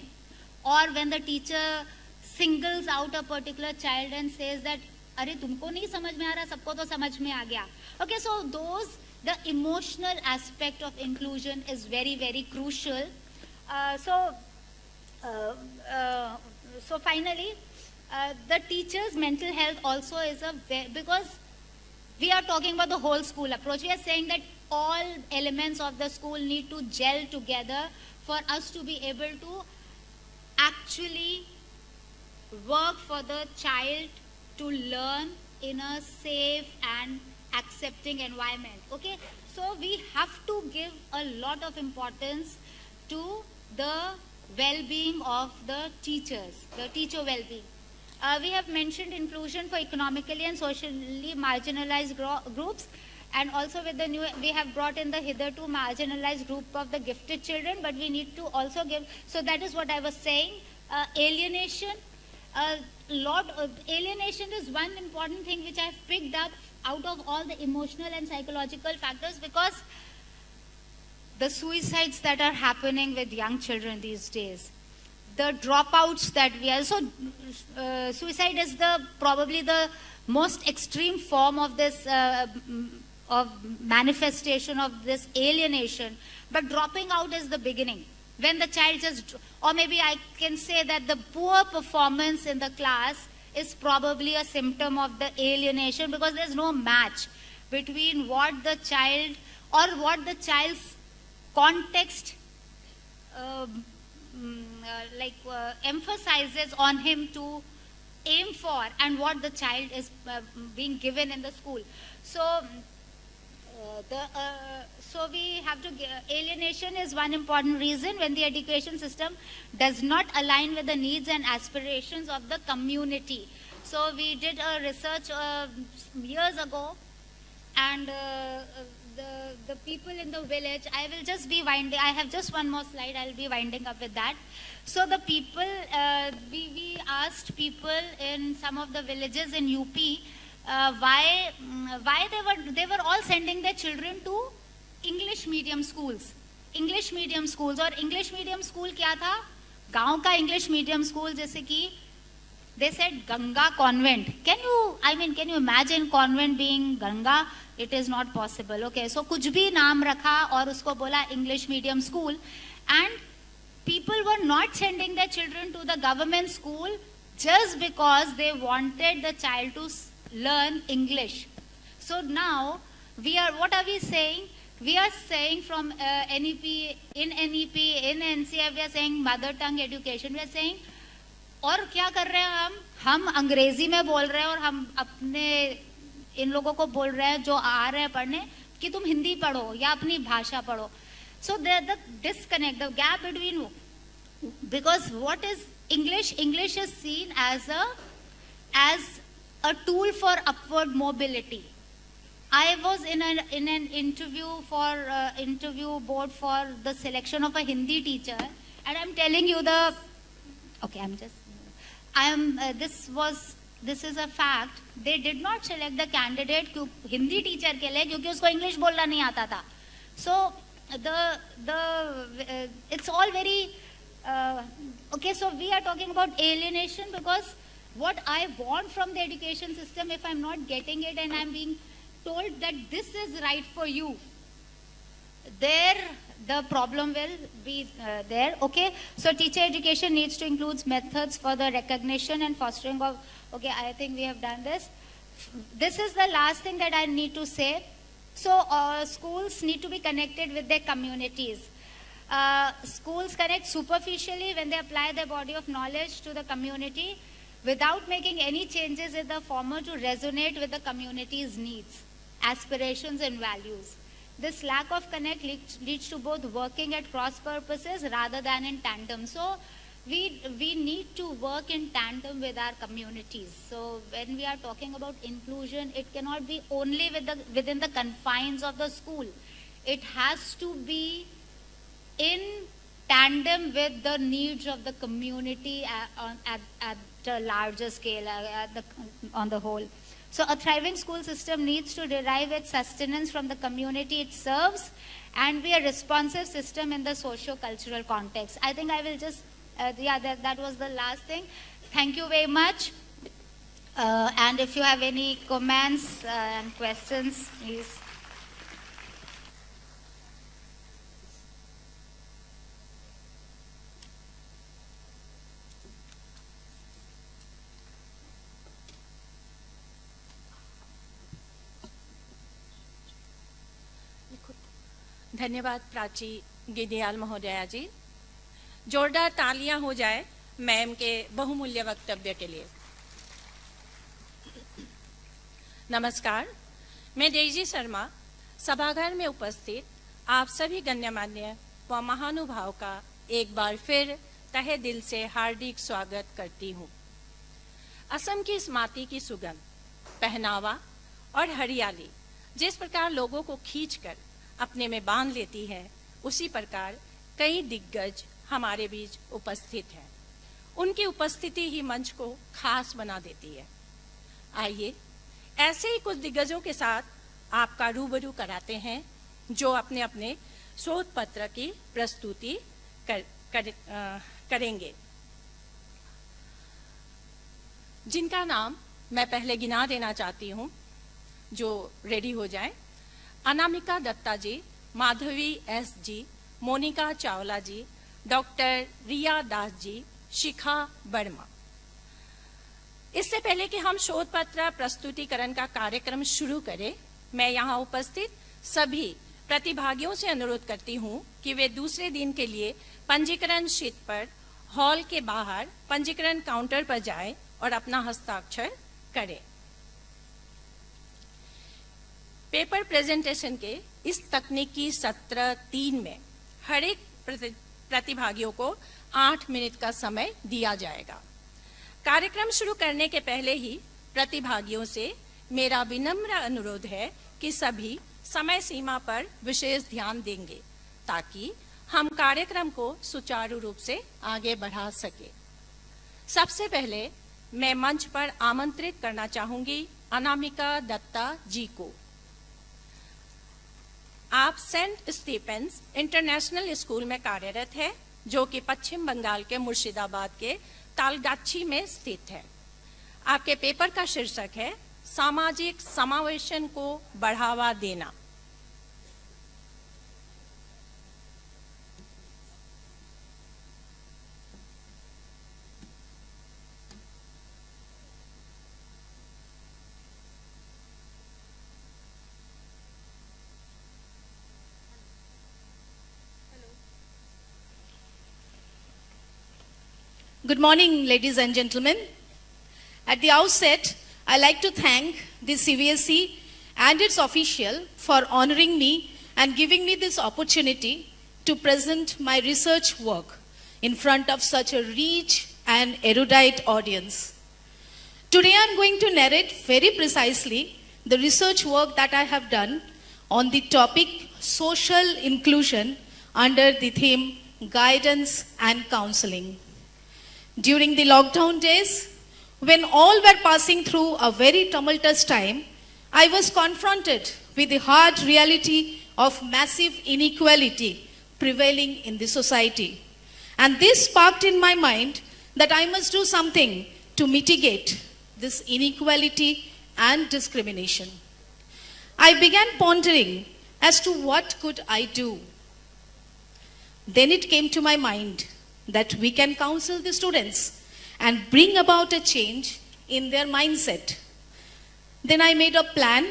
Speaker 4: or when the teacher singles out a particular child and says that अरे तुमको नहीं समझ में आ रहा, सबको तो समझ में आ गया. Okay, so the emotional aspect of inclusion is very, very crucial. So finally, the teacher's mental health also is because we are talking about the whole school approach. We are saying that all elements of the school need to gel together for us to be able to actually work for the child to learn in a safe and accepting environment. Okay, so we have to give a lot of importance to the well-being of the teachers, the teacher well-being. We have mentioned inclusion for economically and socially marginalized groups, and also with the new, we have brought in the hitherto marginalized group of the gifted children, but we need to also give, so that is what I was saying, alienation. Alienation is one important thing which I have picked up out of all the emotional and psychological factors, because the suicides that are happening with young children these days, the dropouts that we are, so suicide is probably the most extreme form of this of manifestation of this alienation, but dropping out is the beginning. When the child just, or maybe I can say that the poor performance in the class is probably a symptom of the alienation, because there's no match between what the child or what the child's context emphasizes on him to aim for, and what the child is being given in the school. So we have to, alienation is one important reason when the education system does not align with the needs and aspirations of the community. So we did a research years ago, and the people in the village, I will just be winding, I have just one more slide, I'll be winding up with that. So the people, we asked people in some of the villages in UP, why they were all sending their children to English medium schools. English medium schools, और English medium school क्या था? गांव का English medium school, जैसे कि they said Ganga convent. Can you imagine convent being Ganga? It is not possible. Okay, so कुछ भी नाम रखा और उसको बोला English medium school, and people were not sending their children to the government school just because they wanted the child to learn English. So now what are we saying? We are saying from NEP, in NCF, we are saying mother tongue education. We are saying, और क्या कर रहे हैं हम अंग्रेजी में बोल रहे हैं, और हम अपने इन लोगों को बोल रहे हैं जो आ रहे हैं पढ़ने कि तुम हिंदी पढ़ो या अपनी भाषा पढ़ो. So the disconnect, the gap between, because what is English is seen as a tool for upward mobility. I was in an interview for interview board for the selection of a Hindi teacher, and I'm telling you this is a fact. They did not select the candidate Hindi teacher के लिए क्योंकि उसको English बोलना नहीं आता था. So it's all very okay. So we are talking about alienation, because what I want from the education system, if I'm not getting it and I'm being told that this is right for you, there the problem will be there. Okay, so teacher education needs to include methods for the recognition and fostering of, okay, I think we have done this. This is the last thing that I need to say. So schools need to be connected with their communities. Schools connect superficially when they apply their body of knowledge to the community without making any changes in the former to resonate with the community's needs, aspirations and values. This lack of connect leads to both working at cross purposes rather than in tandem. So we need to work in tandem with our communities. So when we are talking about inclusion, it cannot be only within the confines of the school. It has to be in tandem with the needs of the community at a larger scale, on the whole. So a thriving school system needs to derive its sustenance from the community it serves and be a responsive system in the socio-cultural context. I think I will just, that was the last thing. Thank you very much. And if you have any comments and questions, please.
Speaker 5: धन्यवाद प्राची गिदियाल महोदया जी। जोरदार तालियां हो जाए ma'am के बहुमूल्य वक्तव्य के लिए। नमस्कार, मैं डेजी शर्मा सभागार में उपस्थित आप सभी गण्यमान्य व महानुभाव का एक बार फिर तहे दिल से हार्दिक स्वागत करती हूँ। असम की इस माटी की सुगंध, पहनावा और हरियाली जिस प्रकार लोगों को खींचकर अपने में बांध लेती है, उसी प्रकार कई दिग्गज हमारे बीच उपस्थित हैं। उनकी उपस्थिति ही मंच को खास बना देती है। आइए ऐसे ही कुछ दिग्गजों के साथ आपका रूबरू कराते हैं जो अपने अपने शोध पत्र की प्रस्तुति करेंगे, जिनका नाम मैं पहले गिना देना चाहती हूँ, जो रेडी हो जाए। अनामिका दत्ता जी, माधवी एस जी, मोनिका चावला जी, डॉक्टर रिया दास जी, शिखा वर्मा। इससे पहले कि हम शोध पत्र प्रस्तुतिकरण का कार्यक्रम शुरू करें, मैं यहाँ उपस्थित सभी प्रतिभागियों से अनुरोध करती हूँ कि वे दूसरे दिन के लिए पंजीकरण शीट पर हॉल के बाहर पंजीकरण काउंटर पर जाएं और अपना हस्ताक्षर करें। पेपर प्रेजेंटेशन के इस तकनीकी सत्र 3 में हर एक प्रतिभागियों को 8 मिनट का समय दिया जाएगा। कार्यक्रम शुरू करने के पहले ही प्रतिभागियों से मेरा विनम्र अनुरोध है कि सभी समय सीमा पर विशेष ध्यान देंगे ताकि हम कार्यक्रम को सुचारू रूप से आगे बढ़ा सके। सबसे पहले मैं मंच पर आमंत्रित करना चाहूंगी अनामिका दत्ता जी को। आप सेंट स्टीफेंस इंटरनेशनल स्कूल में कार्यरत है, जो कि पश्चिम बंगाल के मुर्शिदाबाद के तालगाछी में स्थित है। आपके पेपर का शीर्षक है सामाजिक समावेशन को बढ़ावा देना।
Speaker 6: Good morning, ladies and gentlemen. At the outset, I'd like to thank the CVSE and its official for honoring me and giving me this opportunity to present my research work in front of such a rich and erudite audience. Today, I'm going to narrate very precisely the research work that I have done on the topic social inclusion under the theme guidance and counseling. During the lockdown days, when all were passing through a very tumultuous time, I was confronted with the hard reality of massive inequality prevailing in the society. And this sparked in my mind that I must do something to mitigate this inequality and discrimination. I began pondering as to what could I do. Then it came to my mind that we can counsel the students and bring about a change in their mindset. Then I made a plan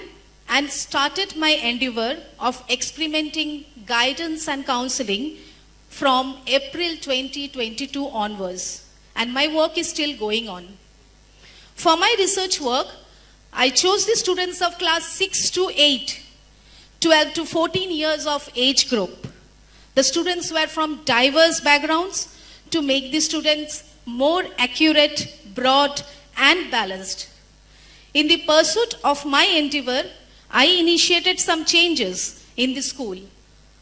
Speaker 6: and started my endeavor of experimenting guidance and counseling from April 2022 onwards. And my work is still going on. For my research work, I chose the students of class 6 to 8, 12 to 14 years of age group. The students were from diverse backgrounds to make the students more accurate, broad, and balanced. In the pursuit of my endeavor, I initiated some changes in the school.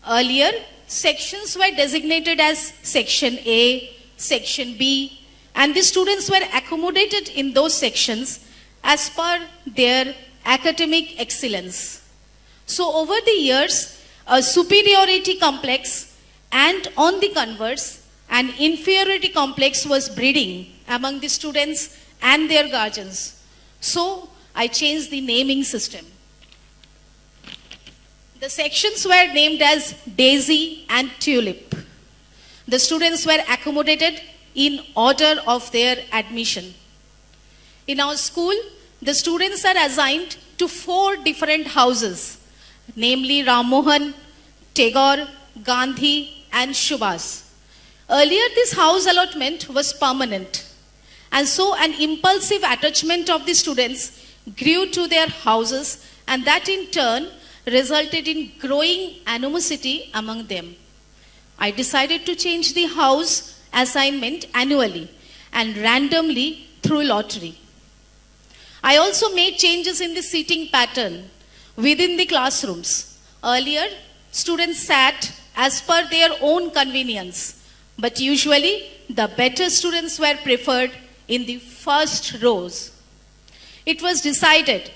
Speaker 6: Earlier, sections were designated as Section A, Section B, and the students were accommodated in those sections as per their academic excellence. So over the years, a superiority complex and on the converse, an inferiority complex was breeding among the students and their guardians. So I changed the naming system. The sections were named as Daisy and Tulip. The students were accommodated in order of their admission. In our school, the students are assigned to 4 different houses, namely Ram Mohan, Tagore, Gandhi, and Subhas. Earlier, this house allotment was permanent, and so an impulsive attachment of the students grew to their houses, and that in turn resulted in growing animosity among them. I decided to change the house assignment annually and randomly through lottery. I also made changes in the seating pattern within the classrooms. Earlier, students sat as per their own convenience, but usually the better students were preferred in the first rows. It was decided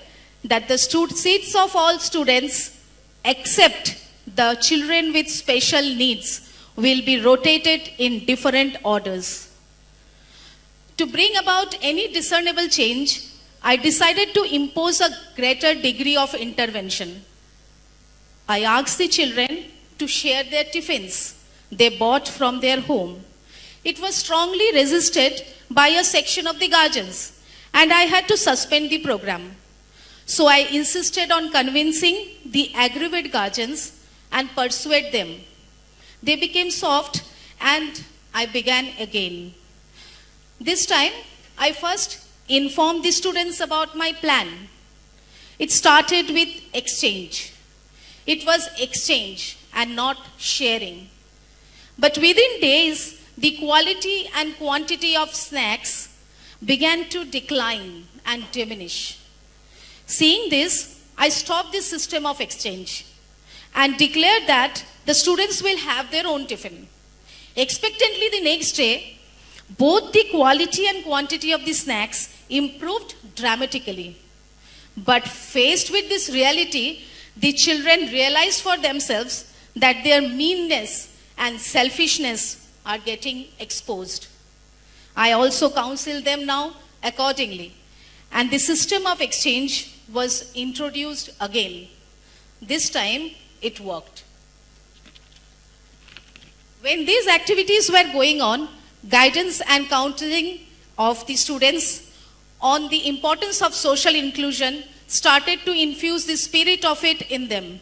Speaker 6: that the seats of all students except the children with special needs will be rotated in different orders. To bring about any discernible change, I decided to impose a greater degree of intervention. I asked the children to share their tiffins they bought from their home. It was strongly resisted by a section of the guardians, and I had to suspend the program. So I insisted on convincing the aggrieved guardians and persuade them. They became soft, and I began again. This time, I first informed the students about my plan. It started with exchange. It was exchange and not sharing. But within days, the quality and quantity of snacks began to decline and diminish. Seeing this, I stopped the system of exchange and declared that the students will have their own tiffin. Expectantly the next day, both the quality and quantity of the snacks improved dramatically. But faced with this reality, the children realized for themselves that their meanness and selfishness are getting exposed. I also counsel them now accordingly, and the system of exchange was introduced again. This time, it worked. When these activities were going on, guidance and counseling of the students on the importance of social inclusion started to infuse the spirit of it in them.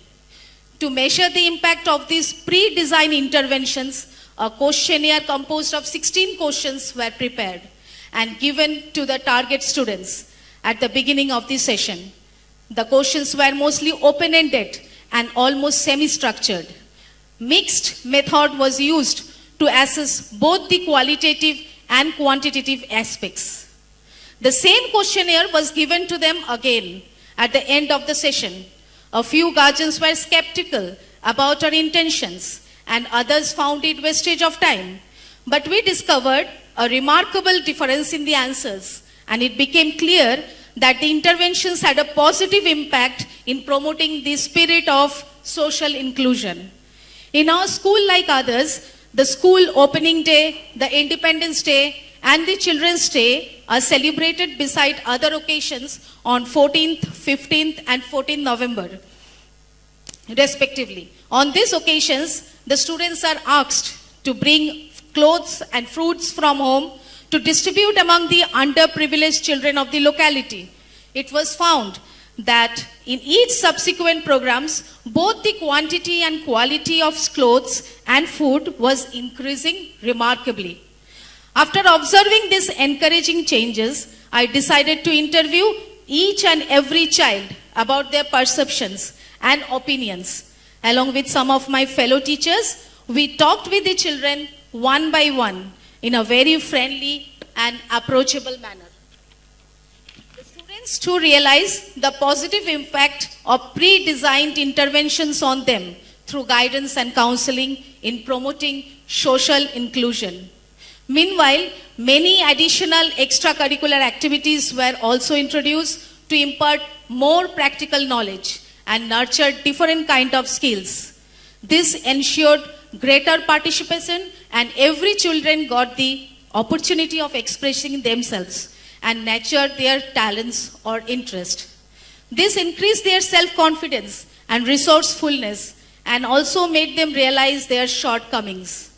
Speaker 6: To measure the impact of these pre-designed interventions, a questionnaire composed of 16 questions were prepared and given to the target students at the beginning of the session. The questions were mostly open-ended and almost semi-structured. Mixed method was used to assess both the qualitative and quantitative aspects. The same questionnaire was given to them again at the end of the session. A few guardians were skeptical about our intentions, and others found it wastage of time. But we discovered a remarkable difference in the answers, and it became clear that the interventions had a positive impact in promoting the spirit of social inclusion. In our school, like others, the school opening day, the Independence Day, and the Children's Day are celebrated beside other occasions on 14th, 15th, and 14th November. respectively. On these occasions, the students are asked to bring clothes and fruits from home to distribute among the underprivileged children of the locality. It was found that in each subsequent programs, both the quantity and quality of clothes and food was increasing remarkably. After observing these encouraging changes, I decided to interview each and every child about their perceptions and opinions. Along with some of my fellow teachers, we talked with the children one by one in a very friendly and approachable manner. The students too realized the positive impact of pre-designed interventions on them through guidance and counseling in promoting social inclusion. Meanwhile, many additional extracurricular activities were also introduced to impart more practical knowledge and nurture different kinds of skills. This ensured greater participation, and every children got the opportunity of expressing themselves and nurture their talents or interest. This increased their self-confidence and resourcefulness and also made them realize their shortcomings.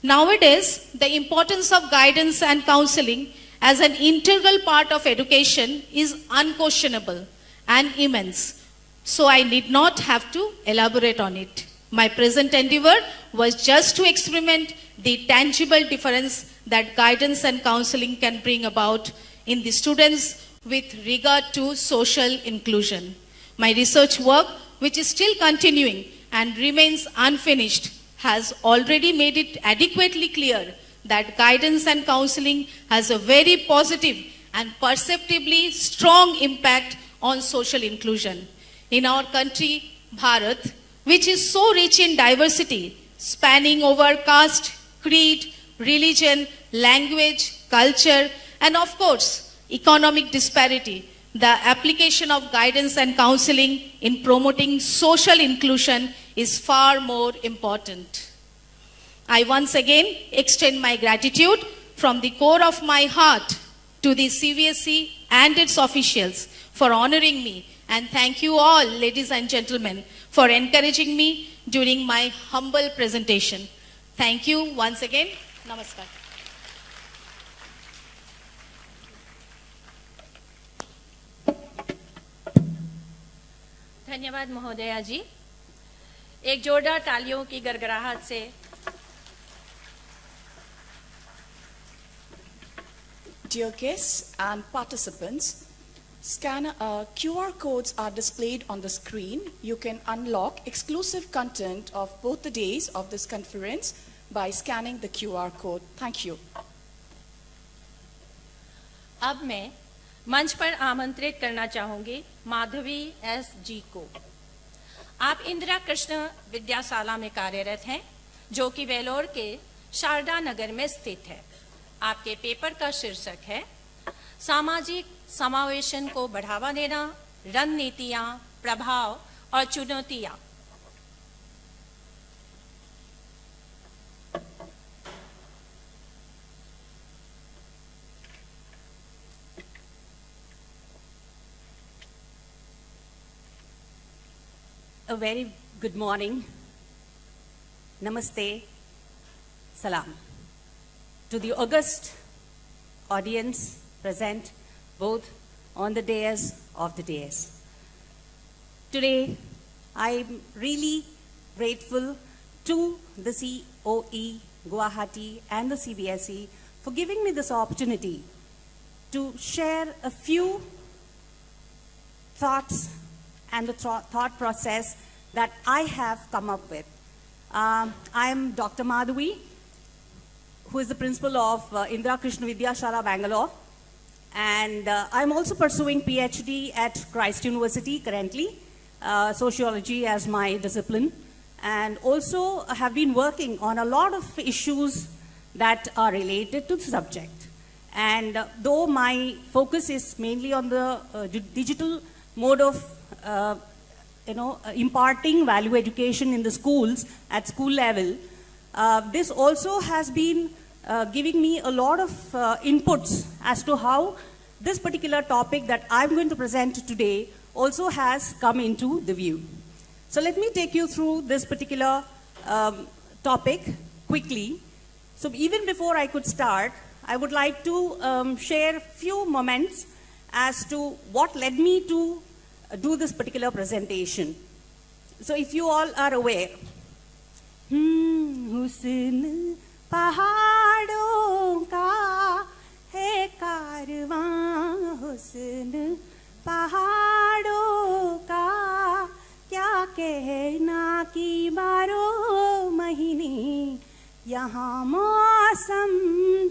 Speaker 6: Nowadays, the importance of guidance and counseling as an integral part of education is unquestionable and immense, so I need not have to elaborate on it. My present endeavor was just to experiment the tangible difference that guidance and counseling can bring about in the students with regard to social inclusion. My research work, which is still continuing and remains unfinished, has already made it adequately clear that guidance and counseling has a very positive and perceptibly strong impact on social inclusion. In our country, Bharat, which is so rich in diversity, spanning over caste, creed, religion, language, culture, and of course, economic disparity, the application of guidance and counseling in promoting social inclusion is far more important. I once again extend my gratitude from the core of my heart to the CBSE and its officials for honoring me, and thank you all, ladies and gentlemen, for encouraging me during my humble presentation. Thank you once again. Namaskar.
Speaker 5: धन्यवाद महोदया जी। एक जोरदार तालियों की गड़गड़ाहट से
Speaker 2: Dear guests and participants, QR codes are displayed on the screen. You can unlock exclusive content of both the days of this conference by scanning the QR code. Thank you.
Speaker 5: अब मैं मंच पर आमंत्रित करना चाहूंगी माधवी एस जी को। आप इंदिरा कृष्ण विद्याशाला में कार्यरत हैं, जो कि वेलोर के शारदा नगर में स्थित है। आपके पेपर का शीर्षक है सामाजिक समावेशन को बढ़ावा देना, रणनीतियां, प्रभाव और चुनौतियां।
Speaker 7: A very good morning, namaste, salam to the august audience present both on the dais of the dais. Today, I'm really grateful to the COE, Guwahati and the CBSE for giving me this opportunity to share a few thoughts and the thought process that I have come up with. I'm Dr. Madhavi, who is the principal of Indira Krishna Vidyashala, Bangalore. And I'm also pursuing PhD at Christ University currently, sociology as my discipline. And also have been working on a lot of issues that are related to the subject. And though my focus is mainly on the digital mode of imparting value education in the schools at school level, this also has been giving me a lot of inputs as to how this particular topic that I'm going to present today also has come into the view. So let me take you through this particular topic quickly. So even before I could start, I would like to share a few moments as to what led me to do this particular presentation. So if you all are aware, हुस्न पहाड़ों का है कारवां, हुस्न पहाड़ों का क्या कहना कि 12 महीने यहाँ मौसम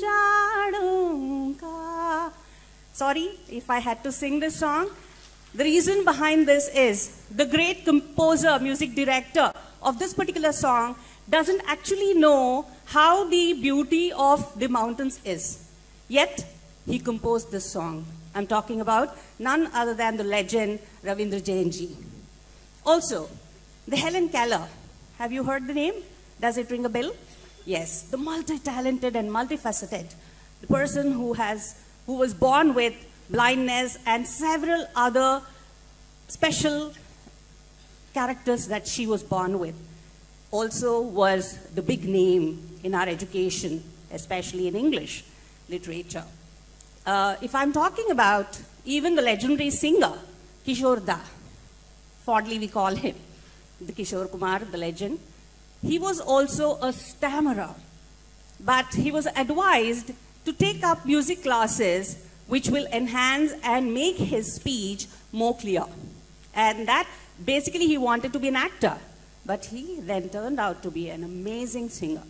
Speaker 7: जाड़ों का. Sorry if I had to sing this song. The reason behind this is the great composer, music director of this particular song doesn't actually know how the beauty of the mountains is. Yet, he composed this song. I'm talking about none other than the legend Ravindra Jain ji. Also, the Helen Keller. Have you heard the name? Does it ring a bell? Yes, the multi-talented and multifaceted, the person who was born with blindness and several other special characters that she was born with, also was the big name in our education, especially in English literature. If I'm talking about even the legendary singer, Kishore Da, fondly we call him, the Kishore Kumar, the legend, he was also a stammerer, but he was advised to take up music classes which will enhance and make his speech more clear. And that basically he wanted to be an actor, but he then turned out to be an amazing singer.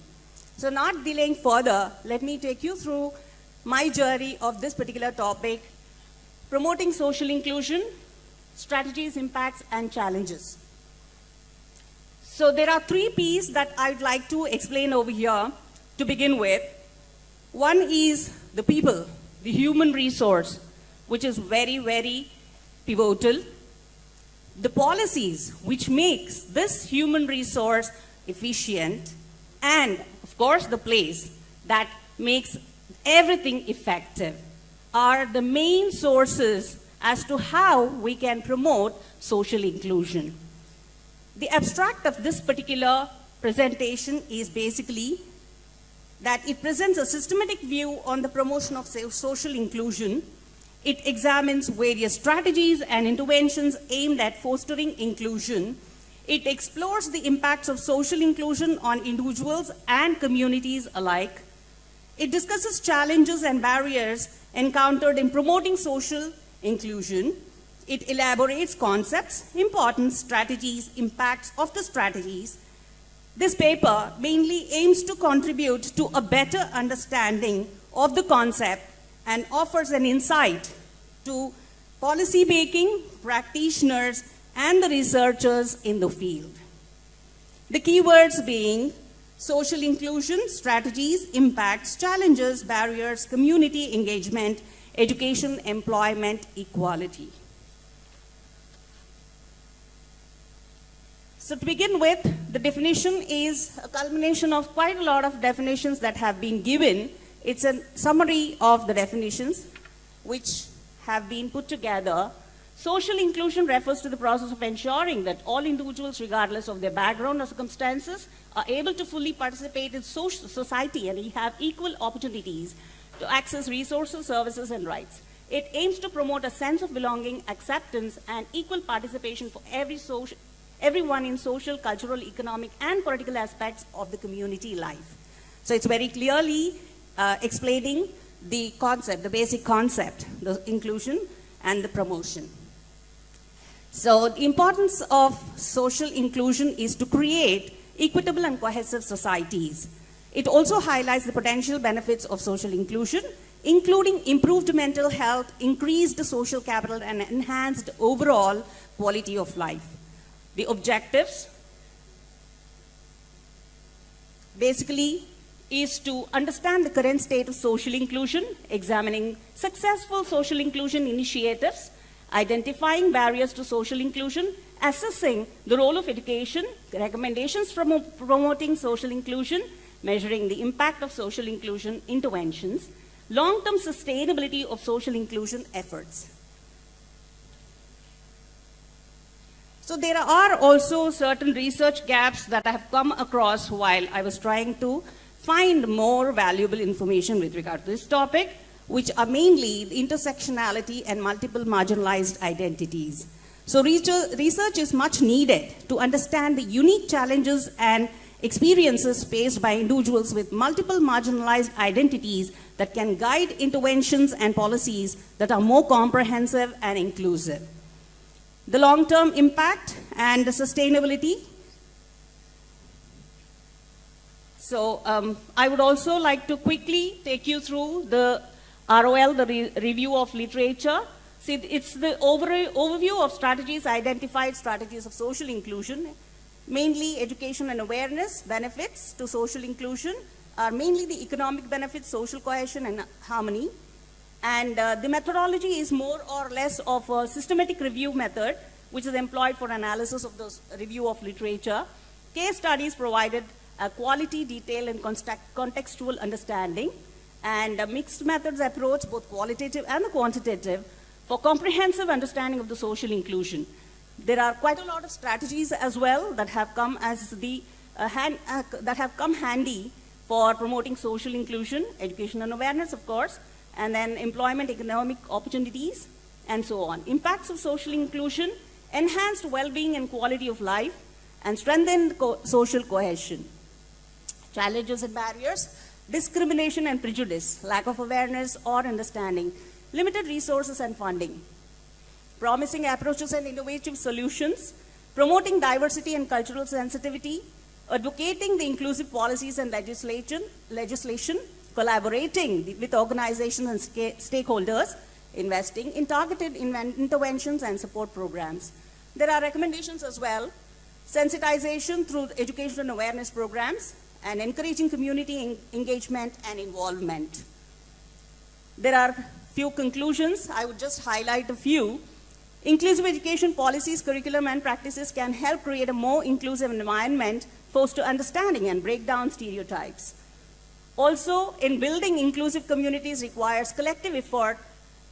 Speaker 7: So not delaying further, let me take you through my journey of this particular topic, promoting social inclusion, strategies, impacts, and challenges. So there are 3 P's that I'd like to explain over here to begin with. One is the people, the human resource, which is very, very pivotal. The policies, which makes this human resource efficient, and of course the place that makes everything effective, are the main sources as to how we can promote social inclusion. The abstract of this particular presentation is basically that it presents a systematic view on the promotion of social inclusion. It examines various strategies and interventions aimed at fostering inclusion. It explores the impacts of social inclusion on individuals and communities alike. It discusses challenges and barriers encountered in promoting social inclusion. It elaborates concepts, importance, strategies, impacts of the strategies. This paper mainly aims to contribute to a better understanding of the concept and offers an insight to policy making, practitioners, and the researchers in the field. The keywords being social inclusion, strategies, impacts, challenges, barriers, community engagement, education, employment, equality. So to begin with, the definition is a culmination of quite a lot of definitions that have been given. It's a summary of the definitions which have been put together. Social inclusion refers to the process of ensuring that all individuals, regardless of their background or circumstances, are able to fully participate in society and have equal opportunities to access resources, services, and rights. It aims to promote a sense of belonging, acceptance, and equal participation for everyone in social, cultural, economic, and political aspects of the community life. So it's very clearly explaining the concept, the basic concept, the inclusion and the promotion. So the importance of social inclusion is to create equitable and cohesive societies. It also highlights the potential benefits of social inclusion, including improved mental health, increased social capital, and enhanced overall quality of life. The objectives basically is to understand the current state of social inclusion, examining successful social inclusion initiatives, identifying barriers to social inclusion, assessing the role of education, recommendations for promoting social inclusion, measuring the impact of social inclusion interventions, long-term sustainability of social inclusion efforts. So So there are also certain research gaps that I have come across while I was trying to find more valuable information with regard to this topic, which are mainly the intersectionality and multiple marginalized identities. So research is much needed to understand the unique challenges and experiences faced by individuals with multiple marginalized identities that can guide interventions and policies that are more comprehensive and inclusive. The long-term impact and the sustainability. So I would also like to quickly take you through the ROL, the review of literature. See, it's the overview of strategies identified, strategies of social inclusion. Mainly education and awareness benefits to social inclusion are mainly the economic benefits, social cohesion and harmony. And the methodology is more or less of a systematic review method, which is employed for analysis of the review of literature. Case studies provided a quality, detail, and contextual understanding. And a mixed methods approach, both qualitative and quantitative, for comprehensive understanding of the social inclusion. There are quite a lot of strategies as well that have come as that have come handy for promoting social inclusion, education and awareness, of course, and then employment, economic opportunities, and so on. Impacts of social inclusion: enhanced well-being and quality of life, and strengthened social cohesion. Challenges and barriers: discrimination and prejudice, lack of awareness or understanding, limited resources and funding. Promising approaches and innovative solutions: promoting diversity and cultural sensitivity, advocating the inclusive policies and legislation, collaborating with organizations and stakeholders, investing in targeted interventions and support programs. There are recommendations as well: sensitization through education and awareness programs, and encouraging community engagement and involvement. There are few conclusions. I would just highlight a few. Inclusive education policies, curriculum, and practices can help create a more inclusive environment, foster understanding, and break down stereotypes. Also, in building inclusive communities requires collective effort.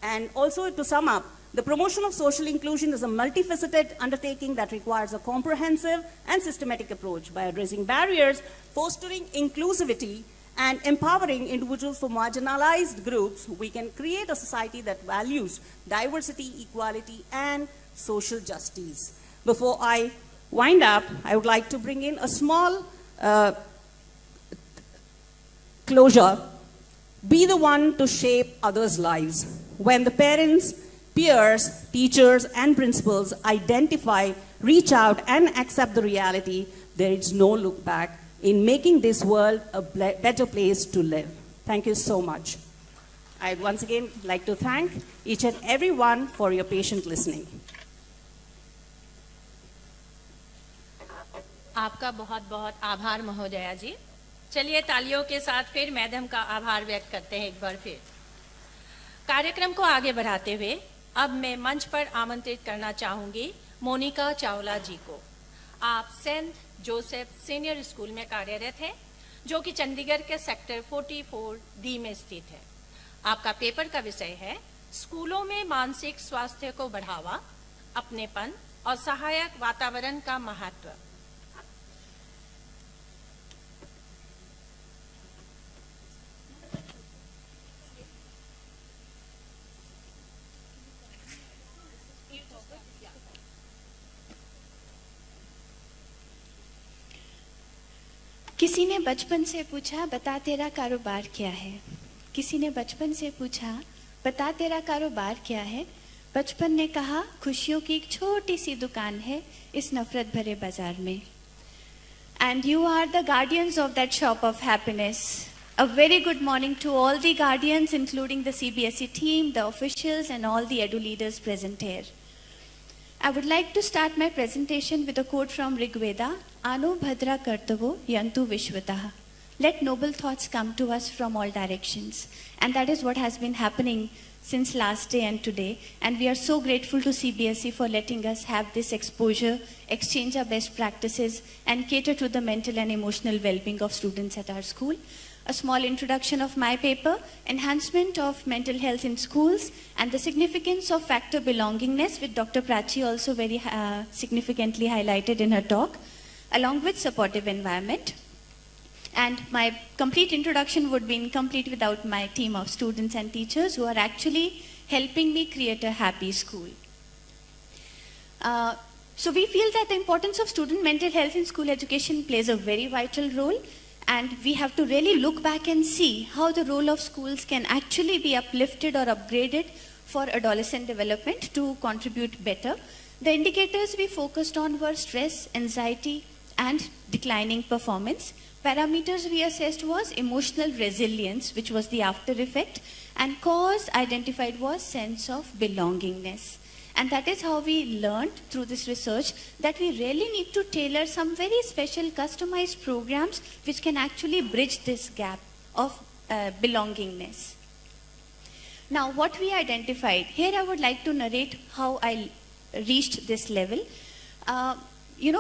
Speaker 7: And also, to sum up, the promotion of social inclusion is a multifaceted undertaking that requires a comprehensive and systematic approach. By addressing barriers, fostering inclusivity, and empowering individuals for marginalized groups, we can create a society that values diversity, equality, and social justice. Before I wind up, I would like to bring in a small closure. Be the one to shape others' lives. When the parents, peers, teachers, and principals identify, reach out, and accept the reality, there is no look back in making this world a better place to live. Thank you so much. I'd once again like to thank each and every one for your patient listening.
Speaker 5: आपका बहुत बहुत आभार महोदया जी। चलिए तालियों के साथ फिर मैडम का आभार व्यक्त करते हैं एक बार फिर। कार्यक्रम को आगे बढ़ाते हुए अब मैं मंच पर आमंत्रित करना चाहूंगी मोनिका चावला जी को। आप सेंट जोसेफ सीनियर स्कूल में कार्यरत हैं, जो कि चंडीगढ़ के सेक्टर 44D में स्थित है। आपका पेपर का विषय है स्कूलों में मानसिक स्वास्थ्य को बढ़ावा, अपनेपन और सहायक वातावरण का महत्व।
Speaker 8: किसी ने बचपन से पूछा बता तेरा कारोबार क्या है। किसी ने बचपन से पूछा बता तेरा कारोबार क्या है। बचपन ने कहा खुशियों की एक छोटी सी दुकान है इस नफरत भरे बाजार में। And you are the guardians of that shop of happiness. A very good morning to all the guardians, including the CBSE team, the officials, and all the edu leaders present here. I would like to start my presentation with a quote from Rigveda, Anu Bhadra Kartavo Yantu Vishwataha. Let noble thoughts come to us from all directions. And that is what has been happening since last day and today. And we are so grateful to CBSE for letting us have this exposure, exchange our best practices, and cater to the mental and emotional well-being of students at our school. a small introduction of my paper, Enhancement of Mental Health in Schools, and the Significance of Factor Belongingness, which Dr. Prachi also very significantly highlighted in her talk, along with supportive environment. And my complete introduction would be incomplete without my team of students and teachers who are actually helping me create a happy school. So we feel that the importance of student mental health in school education plays a very vital role, and we have to really look back and see how the role of schools can actually be uplifted or upgraded for adolescent development to contribute better. The indicators we focused on were stress, anxiety, and declining performance. Parameters we assessed was emotional resilience, which was the after effect, and cause identified was sense of belongingness. And that is how we learned through this research that we really need to tailor some very special customized programs which can actually bridge this gap of belongingness. Now, what we identified, here I would like to narrate how I reached this level.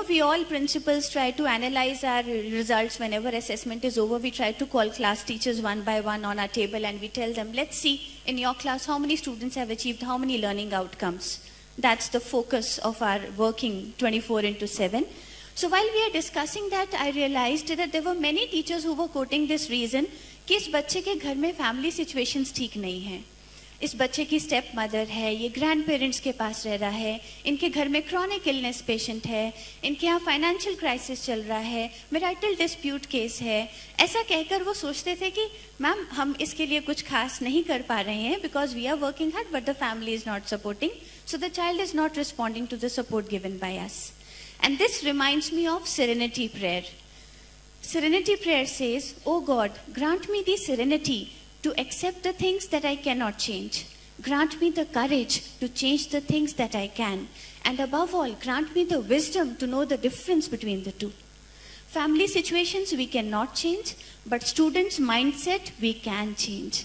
Speaker 8: We all principals try to analyze our results whenever assessment is over. We try to call class teachers one by one on our table and we tell them, let's see in your class how many students have achieved how many learning outcomes. That's the focus of our working 24/7. So while we are discussing that, I realized that there were many teachers who were quoting this reason कि इस बच्चे के घर में family situations ठीक नहीं है. इस बच्चे की स्टेप मदर है, ये ग्रैंड पेरेंट्स के पास रह रहा है, इनके घर में क्रॉनिक इलनेस पेशेंट है, इनके यहाँ फाइनेंशियल क्राइसिस चल रहा है, मैरिटल डिस्प्यूट केस है. ऐसा कहकर वो सोचते थे कि मैम हम इसके लिए कुछ खास नहीं कर पा रहे हैं because we are working hard but the family is not supporting, so the child is not responding to the support given by us. And this reminds me of serenity prayer. Serenity prayer says, "Oh God, grant me the serenity to accept the things that I cannot change. Grant me the courage to change the things that I can. And above all, grant me the wisdom to know the difference between the two." Family situations we cannot change, but students' mindset we can change.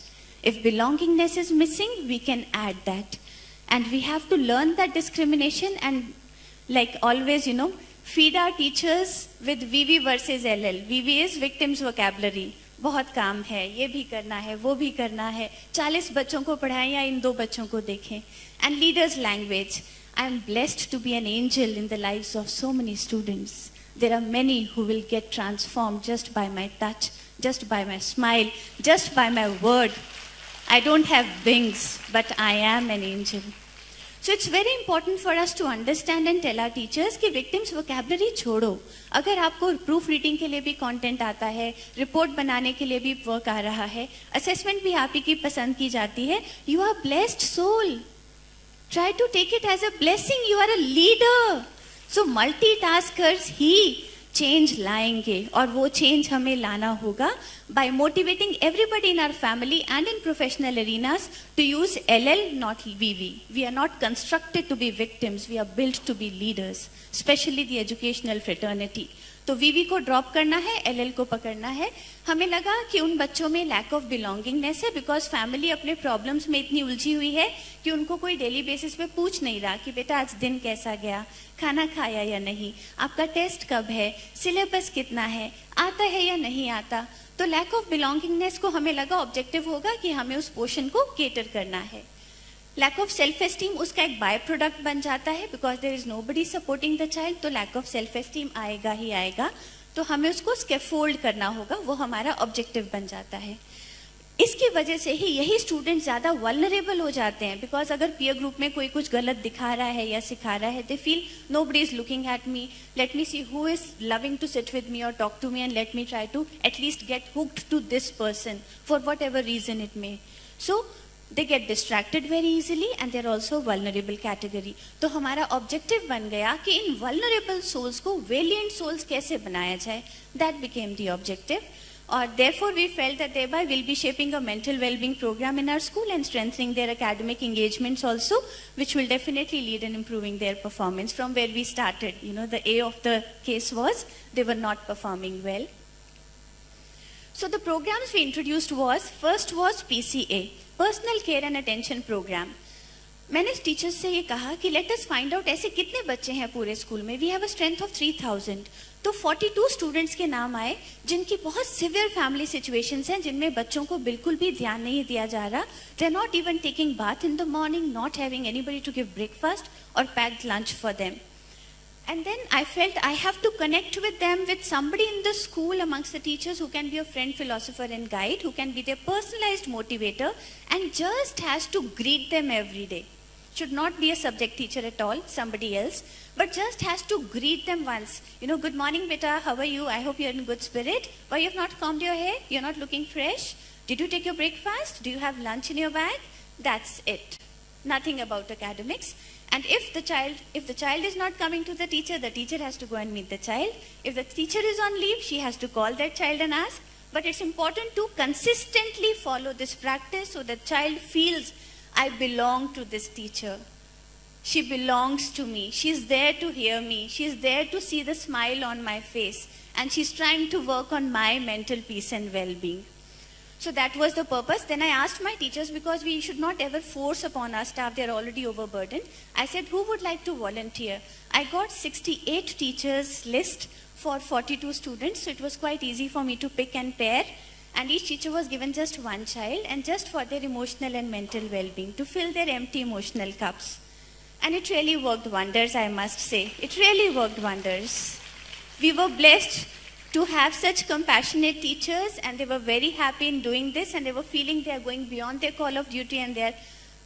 Speaker 8: If belongingness is missing, we can add that. And we have to learn that discrimination and, like always, feed our teachers with VV versus LL. VV is victims vocabulary. बहुत काम है, ये भी करना है, वो भी करना है, 40 बच्चों को पढ़ाएं या इन 2 बच्चों को देखें. And leaders language. I am blessed to be an angel in the lives of so many students. There are many who will get transformed just by my touch, just by my smile, just by my word. I don't have wings, but I am an angel. So it's very important for us to understand and tell our teachers कि victims vocabulary छोड़ो. अगर आपको proof reading के लिए भी content आता है, report बनाने के लिए भी वर्क आ रहा है, असेसमेंट भी आप ही की पसंद की जाती है, you are blessed soul. Try to take it as a blessing. You are a leader. So multitaskers he change लाएंगे और वो चेंज हमें लाना होगा by motivating everybody in our family and in professional arenas to use LL, not VV. We are not constructed to be victims. We are built to be leaders, especially the educational fraternity. तो VV को drop करना है, LL को पकड़ना है. हमें लगा कि उन बच्चों में लैक ऑफ बिलोंगिंगनेस है बिकॉज फैमिली अपने प्रॉब्लम्स में इतनी उलझी हुई है कि उनको कोई डेली बेसिस पे पूछ नहीं रहा कि बेटा आज दिन कैसा गया, खाना खाया या नहीं, आपका टेस्ट कब है, सिलेबस कितना है, आता है या नहीं आता. तो लैक ऑफ बिलोंगिंगनेस को हमें लगा ऑब्जेक्टिव होगा कि हमें उस पोर्शन को केटर करना है. लैक ऑफ सेल्फ एस्टीम उसका एक बाय प्रोडक्ट बन जाता है because there is nobody supporting the child. तो लैक ऑफ सेल्फ एस्टीम आएगा ही आएगा, तो हमें उसको स्कैफोल्ड करना होगा, वो हमारा ऑब्जेक्टिव बन जाता है. इसकी वजह से ही यही स्टूडेंट ज्यादा वल्नरेबल हो जाते हैं बिकॉज अगर पीयर ग्रुप में कोई कुछ गलत दिखा रहा है या सिखा रहा है, they feel nobody is looking at me, let me see who is loving to sit with me or talk to me and let me try to at least get hooked to this person for whatever reason it may. So they get distracted very easily and they're also vulnerable category. तो हमारा objective बन गया कि इन vulnerable souls को valiant souls कैसे बनाया जाए. That became the objective. और therefore we felt that thereby we'll be shaping a mental well-being program in our school and strengthening their academic engagements also, which will definitely lead in improving their performance from where we started. The A of the case was they were not performing well. So the programs we introduced first was PCA, Personal Care and Attention Program. मैंने teachers से ये कहा कि let us find out ऐसे कितने बच्चे हैं पूरे स्कूल में. We have a strength of 3000. तो 42 स्टूडेंट्स के नाम आए जिनकी बहुत सिवियर फैमिली सिचुएशंस हैं, जिनमें बच्चों को बिल्कुल भी ध्यान नहीं दिया जा रहा. They are not even taking bath in the morning, not having anybody to give breakfast or packed lunch for them. And then I felt I have to connect with them, with somebody in the school amongst the teachers who can be a friend, philosopher and guide, who can be their personalized motivator and just has to greet them every day. Should not be a subject teacher at all, somebody else, but just has to greet them once. You know, good morning beta, how are you? I hope you're in good spirit. Why you have not combed your hair? You're not looking fresh? Did you take your breakfast? Do you have lunch in your bag? That's it. Nothing about academics. And if the child is not coming to the teacher has to go and meet the child. If the teacher is on leave, she has to call that child and ask. But it's important to consistently follow this practice so the child feels, I belong to this teacher. She belongs to me. She's there to hear me. She's there to see the smile on my face. And she's trying to work on my mental peace and well-being. So that was the purpose. Then I asked my teachers, because we should not ever force upon our staff, they're already overburdened. I said, who would like to volunteer? I got 68 teachers list for 42 students, so it was quite easy for me to pick and pair. And each teacher was given just one child, and just for their emotional and mental well-being, to fill their empty emotional cups. And it really worked wonders, I must say. It really worked wonders. We were blessed to have such compassionate teachers, and they were very happy in doing this, and they were feeling they are going beyond their call of duty and they are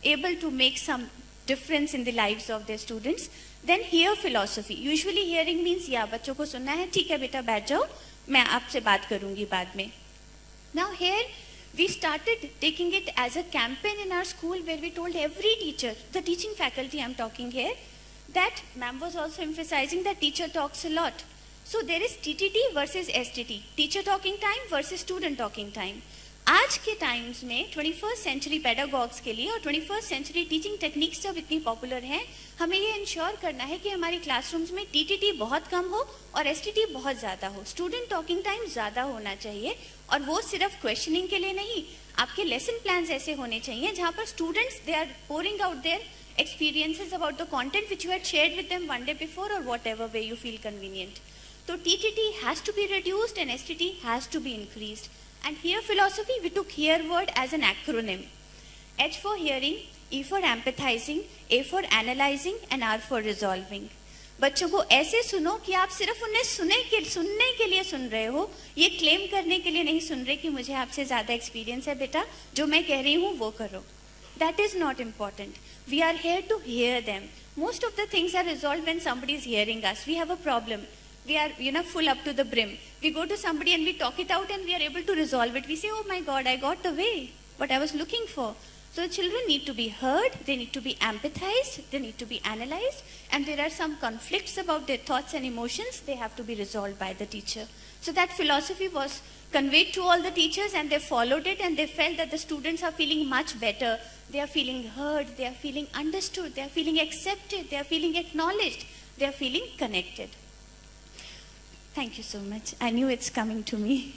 Speaker 8: able to make some difference in the lives of their students. Then hear philosophy. Usually hearing means, yeah, बच्चों को सुनना है, ठीक है बेटा बैठ जाओ, मैं आपसे बात करूंगी बाद में. Now here we started taking it as a campaign in our school, where we told every teacher, the teaching faculty I'm talking here, that ma'am was also emphasizing that teacher talks a lot. So there is TTT versus STT, teacher talking time versus student talking time. आज के times में 21st century पेडागॉग्स के लिए और 21st century teaching techniques जब इतनी popular हैं, हमें ये इंश्योर करना है कि हमारी क्लासरूम्स में टीटीटी बहुत कम हो और एसटीटी बहुत ज़्यादा हो. स्टूडेंट टॉकिंग टाइम ज़्यादा होना चाहिए, और वो सिर्फ क्वेश्चनिंग के लिए नहीं, आपके लेसन प्लान्स ऐसे होने चाहिए जहाँ पर students they are pouring out their experiences about the content which you had shared with them one day before or whatever way you feel convenient. So TTT has to be reduced and STT has to be increased. And here philosophy, we took hear word as an acronym. H for hearing, E for empathizing, A for analyzing and R for resolving. बच्चों को ऐसे सुनो कि आप सिर्फ उन्हें सुनने के लिए सुन रहे हो, ये क्लेम करने के लिए नहीं सुन रहे कि मुझे आपसे ज़्यादा एक्सपीरियंस है बेटा, जो मैं कह रही हूँ वो करो. That is not important. We are here to hear them. Most of the things are resolved when somebody is hearing us. We have a problem. We are, full up to the brim. We go to somebody and we talk it out and we are able to resolve it. We say, oh my God, I got the way, what I was looking for. So children need to be heard, they need to be empathized, they need to be analyzed, and there are some conflicts about their thoughts and emotions, they have to be resolved by the teacher. So that philosophy was conveyed to all the teachers and they followed it, and they felt that the students are feeling much better. They are feeling heard, they are feeling understood, they are feeling accepted, they are feeling acknowledged, they are feeling connected. Thank you so much. I knew it's coming to me.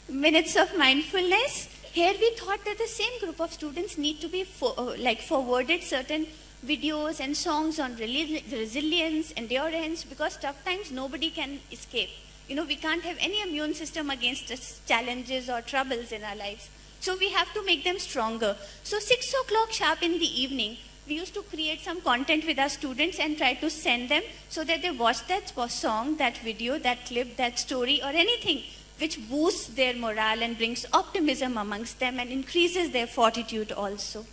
Speaker 8: Minutes of mindfulness. Here we thought that the same group of students need to be forwarded certain videos and songs on resilience, endurance, because tough times nobody can escape. We can't have any immune system against challenges or troubles in our lives. So we have to make them stronger. So 6 o'clock sharp in the evening, we used to create some content with our students and try to send them so that they watch that song, that video, that clip, that story, or anything which boosts their morale and brings optimism amongst them and increases their fortitude also.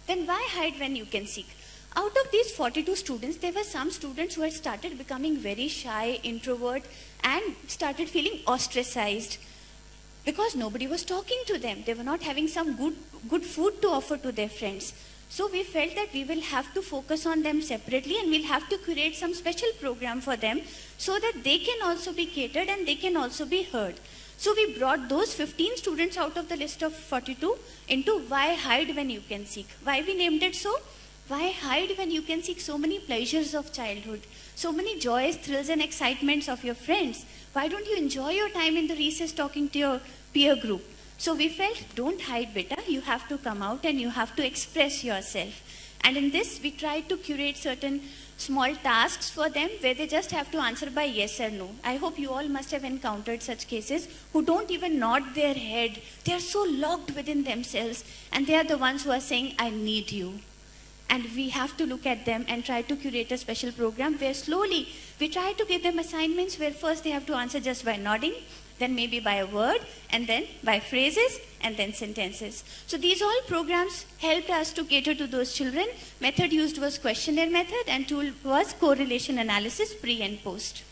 Speaker 8: Then why hide when you can seek? Out of these 42 students, there were some students who had started becoming very shy, introvert, and started feeling ostracized because nobody was talking to them. They were not having some good food to offer to their friends. So we felt that we will have to focus on them separately, and we'll have to create some special program for them so that they can also be catered and they can also be heard. So we brought those 15 students out of the list of 42 into Why Hide When You Can Seek. Why we named it so? Why hide when you can seek so many pleasures of childhood, so many joys, thrills and excitements of your friends? Why don't you enjoy your time in the recess talking to your peer group? So we felt, don't hide beta, you have to come out and you have to express yourself. And in this, we try to curate certain small tasks for them where they just have to answer by yes or no. I hope you all must have encountered such cases who don't even nod their head. They are so locked within themselves, and they are the ones who are saying, I need you. And we have to look at them and try to curate a special program where slowly we try to give them assignments where first they have to answer just by nodding, then maybe by a word, and then by phrases, and then sentences. So these all programs helped us to cater to those children. Method used was questionnaire method, and tool was correlation analysis, pre and post.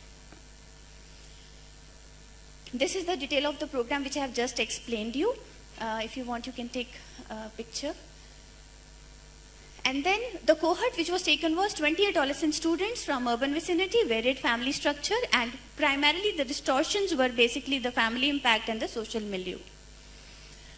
Speaker 8: This is the detail of the program which I have just explained you. If you want, you can take a picture. And then the cohort which was taken was 20 adolescent students from urban vicinity, varied family structure, and primarily the distortions were basically the family impact and the social milieu.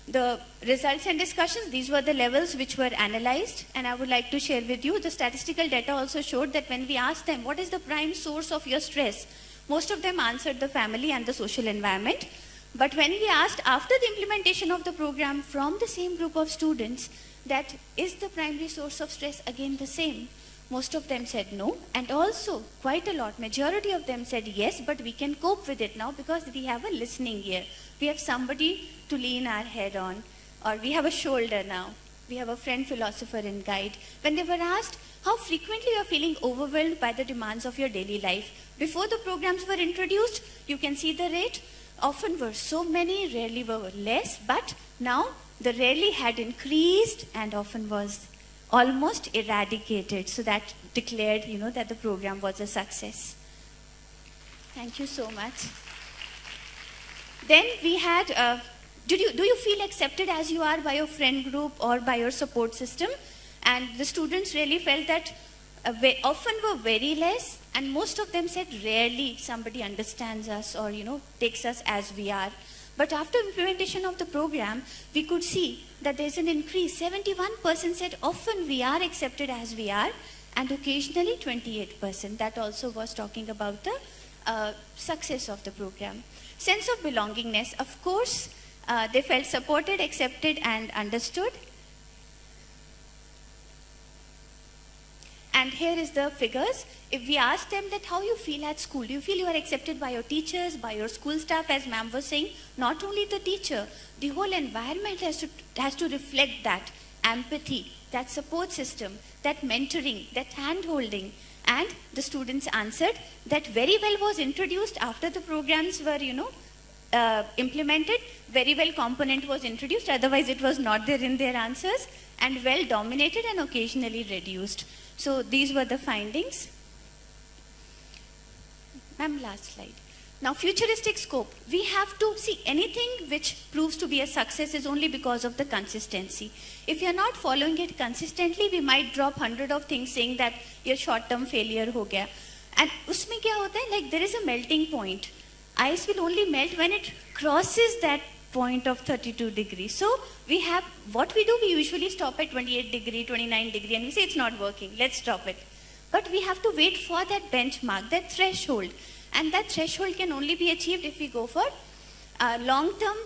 Speaker 8: The results and discussions, these were the levels which were analyzed, and I would like to share with you the statistical data also showed that when we asked them what is the prime source of your stress, most of them answered the family and the social environment. But when we asked after the implementation of the program from the same group of students, that is the primary source of stress again the same? Most of them said no, and also quite a lot, majority of them said yes, but we can cope with it now because we have a listening ear. We have somebody to lean our head on, or we have a shoulder now. We have a friend, philosopher, and guide. When they were asked how frequently you are feeling overwhelmed by the demands of your daily life, before the programs were introduced, you can see the rate. Often were so many, rarely were less, but now the rarely had increased and often was almost eradicated. So that declared, that the program was a success. Thank you so much. Then we had, do you feel accepted as you are by your friend group or by your support system? And the students really felt that often were very less, and most of them said rarely somebody understands us or, takes us as we are. But after implementation of the program, we could see that there's an increase. 71% said often we are accepted as we are, and occasionally 28%. That also was talking about the success of the program. Sense of belongingness, of course, they felt supported, accepted, and understood. And here is the figures. If we ask them that how you feel at school, do you feel you are accepted by your teachers, by your school staff, as ma'am was saying, not only the teacher, the whole environment has to reflect that empathy, that support system, that mentoring, that hand-holding. And the students answered that very well was introduced after the programs were, implemented. Very well component was introduced, otherwise it was not there in their answers, and well dominated and occasionally reduced. So these were the findings. Ma'am, last slide. Now, futuristic scope. We have to see anything which proves to be a success is only because of the consistency. If you are not following it consistently, we might drop 100 of things saying that your short-term failure ho gaya. And usme kya hota hai? Like there is a melting point. Ice will only melt when it crosses that point of 32 degrees. So we have, what we do, we usually stop at 28 degree, 29 degree, and we say it's not working, let's stop it. But we have to wait for that benchmark, that threshold. And that threshold can only be achieved if we go for long-term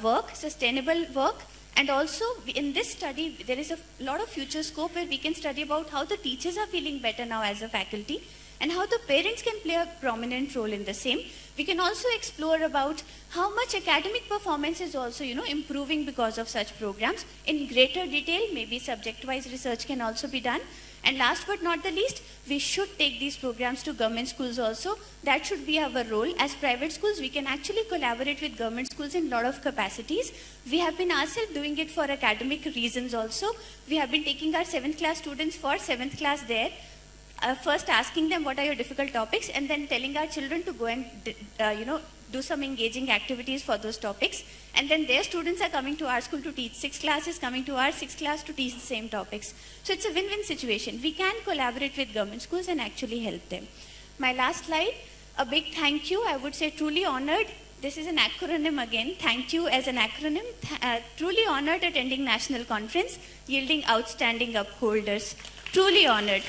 Speaker 8: work, sustainable work. And also in this study, there is a lot of future scope where we can study about how the teachers are feeling better now as a faculty and how the parents can play a prominent role in the same. We can also explore about how much academic performance is also, improving because of such programs. In greater detail, maybe subject-wise research can also be done. And last but not the least, we should take these programs to government schools also. That should be our role. As private schools, we can actually collaborate with government schools in a lot of capacities. We have been ourselves doing it for academic reasons also. We have been taking our 7th class students for 7th class there. First asking them what are your difficult topics, and then telling our children to go and do some engaging activities for those topics. And then their students are coming to our school to teach. 6th class is coming to our 6th class to teach the same topics. So it's a win-win situation. We can collaborate with government schools and actually help them. My last slide, a big thank you. I would say truly honored. This is an acronym again. Thank you as an acronym. Truly honored attending national conference, yielding outstanding upholders. Truly honored.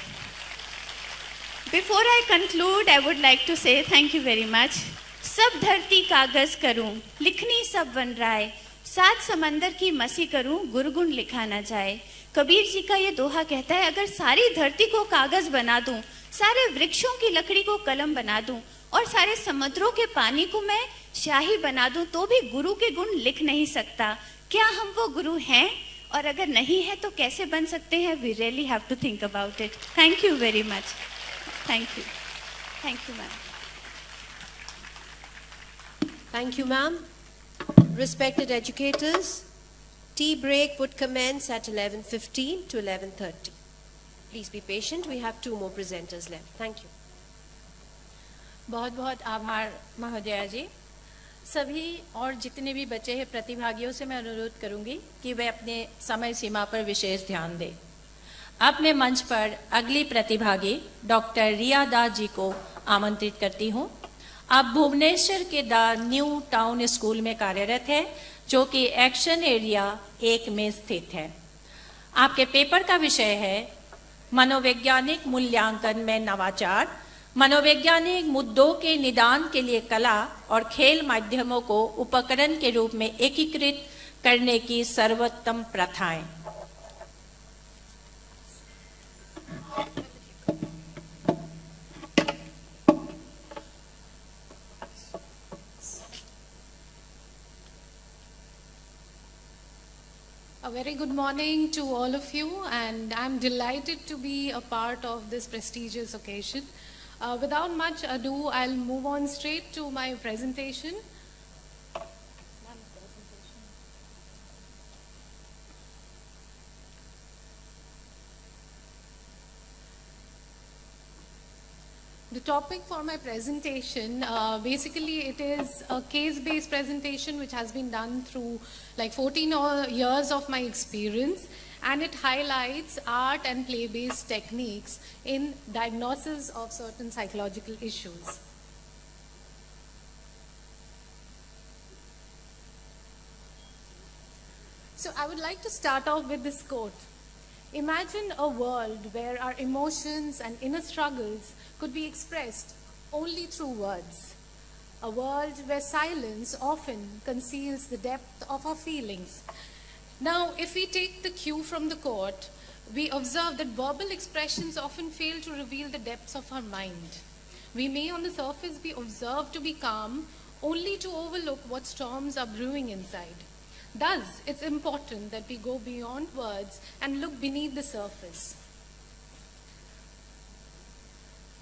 Speaker 8: Before I conclude, I would like to say thank you very much. सब धरती कागज करूं, लिखनी सब one राय, सात समंदर की मसी करूं, गुरगुण लिखा न जाए, कबीर जी का ये दोहा कहता है, अगर सारी धरती को कागज बना दूं, सारे वृक्षों की लकड़ी को कलम बना दूं और सारे समुद्रों के पानी को मैं शाही बना दूं, तो भी गुरु के गुण लिख नहीं सकता। क्या हम वो गुरु हैं? और अगर नहीं है तो कैसे बन सकते हैं? We really have to think about it. Thank you very much. Thank you ma'am.
Speaker 1: Thank you, ma'am. Respected educators, tea break would commence at 11:15 to 11:30. Please be patient. We have 2 more presenters left. Thank you.
Speaker 5: बहुत बहुत आभार महोदया जी। सभी और जितने भी बचे हैं प्रतिभागियों से मैं अनुरोध करूंगी कि वे अपने समय सीमा पर विशेष ध्यान दें। अब मैं मंच पर अगली प्रतिभागी डॉक्टर रिया दास जी को आमंत्रित करती हूं। आप भुवनेश्वर के द न्यू टाउन स्कूल में कार्यरत है, जो कि एक्शन एरिया 1 में स्थित है। आपके पेपर का विषय है मनोवैज्ञानिक मूल्यांकन में नवाचार, मनोवैज्ञानिक मुद्दों के निदान के लिए कला और खेल माध्यमों को उपकरण के रूप में एकीकृत करने की सर्वोत्तम प्रथाएं।
Speaker 9: A very good morning to all of you, and I'm delighted to be a part of this prestigious occasion. Without much ado, I'll move on straight to my presentation. The topic for my presentation, basically it is a case-based presentation which has been done through like 14 years of my experience, and it highlights art and play-based techniques in diagnosis of certain psychological issues. So I would like to start off with this quote. Imagine a world where our emotions and inner struggles could be expressed only through words. A world where silence often conceals the depth of our feelings. Now, if we take the cue from the quote, we observe that verbal expressions often fail to reveal the depths of our mind. We may on the surface be observed to be calm, only to overlook what storms are brewing inside. Thus, it's important that we go beyond words and look beneath the surface.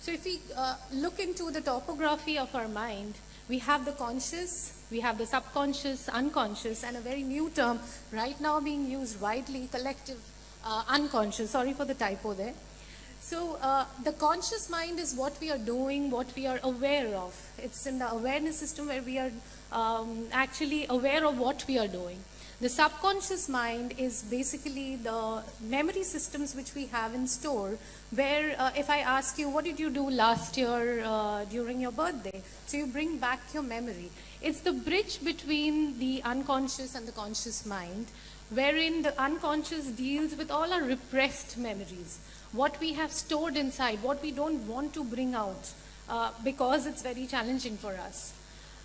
Speaker 9: So if we look into the topography of our mind, we have the conscious, we have the subconscious, unconscious, and a very new term right now being used widely, collective unconscious. Sorry for the typo there. So the conscious mind is what we are doing, what we are aware of. It's in the awareness system where we are actually aware of what we are doing. The subconscious mind is basically the memory systems which we have in store, where if I ask you, what did you do last year during your birthday? So you bring back your memory. It's the bridge between the unconscious and the conscious mind, wherein the unconscious deals with all our repressed memories, what we have stored inside, what we don't want to bring out because it's very challenging for us.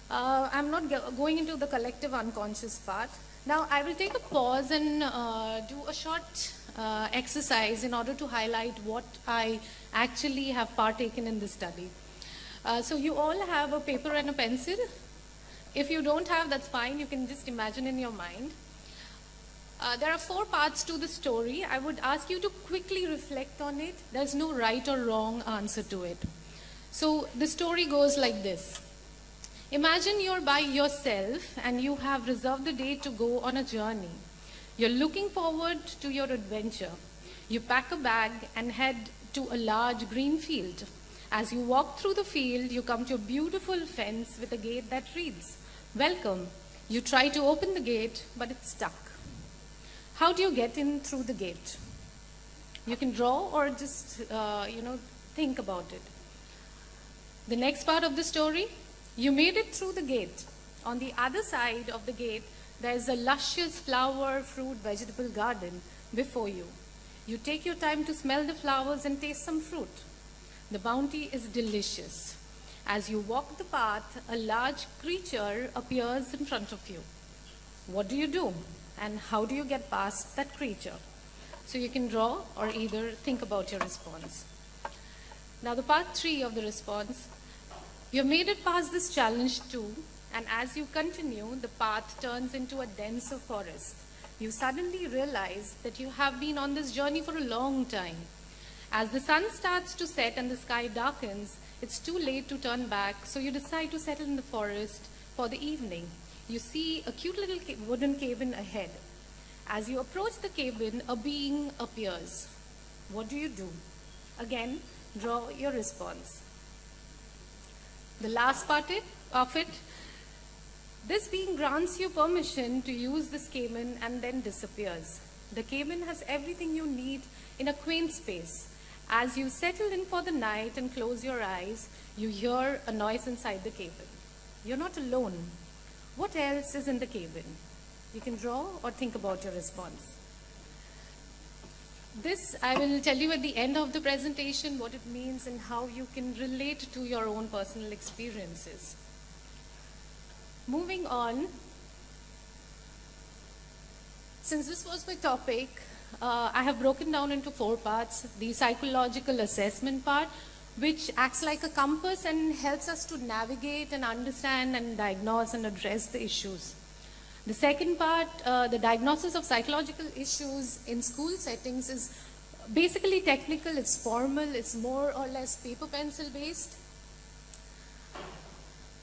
Speaker 9: I'm not going into the collective unconscious part. Now I will take a pause and do a short exercise in order to highlight what I actually have partaken in this study. So you all have a paper and a pencil. If you don't have, that's fine. You can just imagine in your mind. There are 4 parts to the story. I would ask you to quickly reflect on it. There's no right or wrong answer to it. So the story goes like this. Imagine you're by yourself and you have reserved the day to go on a journey. You're looking forward to your adventure. You pack a bag and head to a large green field. As you walk through the field, you come to a beautiful fence with a gate that reads, "Welcome." You try to open the gate, but it's stuck. How do you get in through the gate? You can draw or just, think about it. The next part of the story, you made it through the gate. On the other side of the gate, there's a luscious flower, fruit, vegetable garden before you. You take your time to smell the flowers and taste some fruit. The bounty is delicious. As you walk the path, a large creature appears in front of you. What do you do? And how do you get past that creature? So you can draw or either think about your response. Now the part 3 of the response. You have made it past this challenge too, and as you continue, the path turns into a denser forest. You suddenly realize that you have been on this journey for a long time. As the sun starts to set and the sky darkens, it's too late to turn back, so you decide to settle in the forest for the evening. You see a cute little wooden cabin ahead. As you approach the cabin, a being appears. What do you do? Again, draw your response. The last part of it, this being grants you permission to use this cabin and then disappears. The cabin has everything you need in a quaint space. As you settle in for the night and close your eyes, you hear a noise inside the cabin. You're not alone. What else is in the cabin? You can draw or think about your response. This I will tell you at the end of the presentation what it means and how you can relate to your own personal experiences. Moving on, since this was my topic, I have broken down into 4 parts. The psychological assessment part, which acts like a compass and helps us to navigate and understand and diagnose and address the issues. The second part, the diagnosis of psychological issues in school settings, is basically technical, it's formal, it's more or less paper pencil based.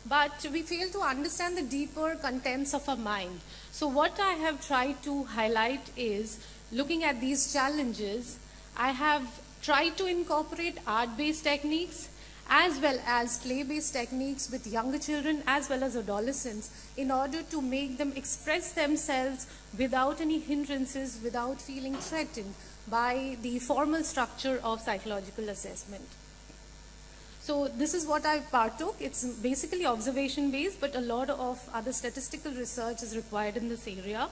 Speaker 9: But we fail to understand the deeper contents of our mind. So what I have tried to highlight is, looking at these challenges, I have tried to incorporate art-based techniques as well as play-based techniques with younger children as well as adolescents in order to make them express themselves without any hindrances, without feeling threatened by the formal structure of psychological assessment. So this is what I partook. It's basically observation-based, but a lot of other statistical research is required in this area.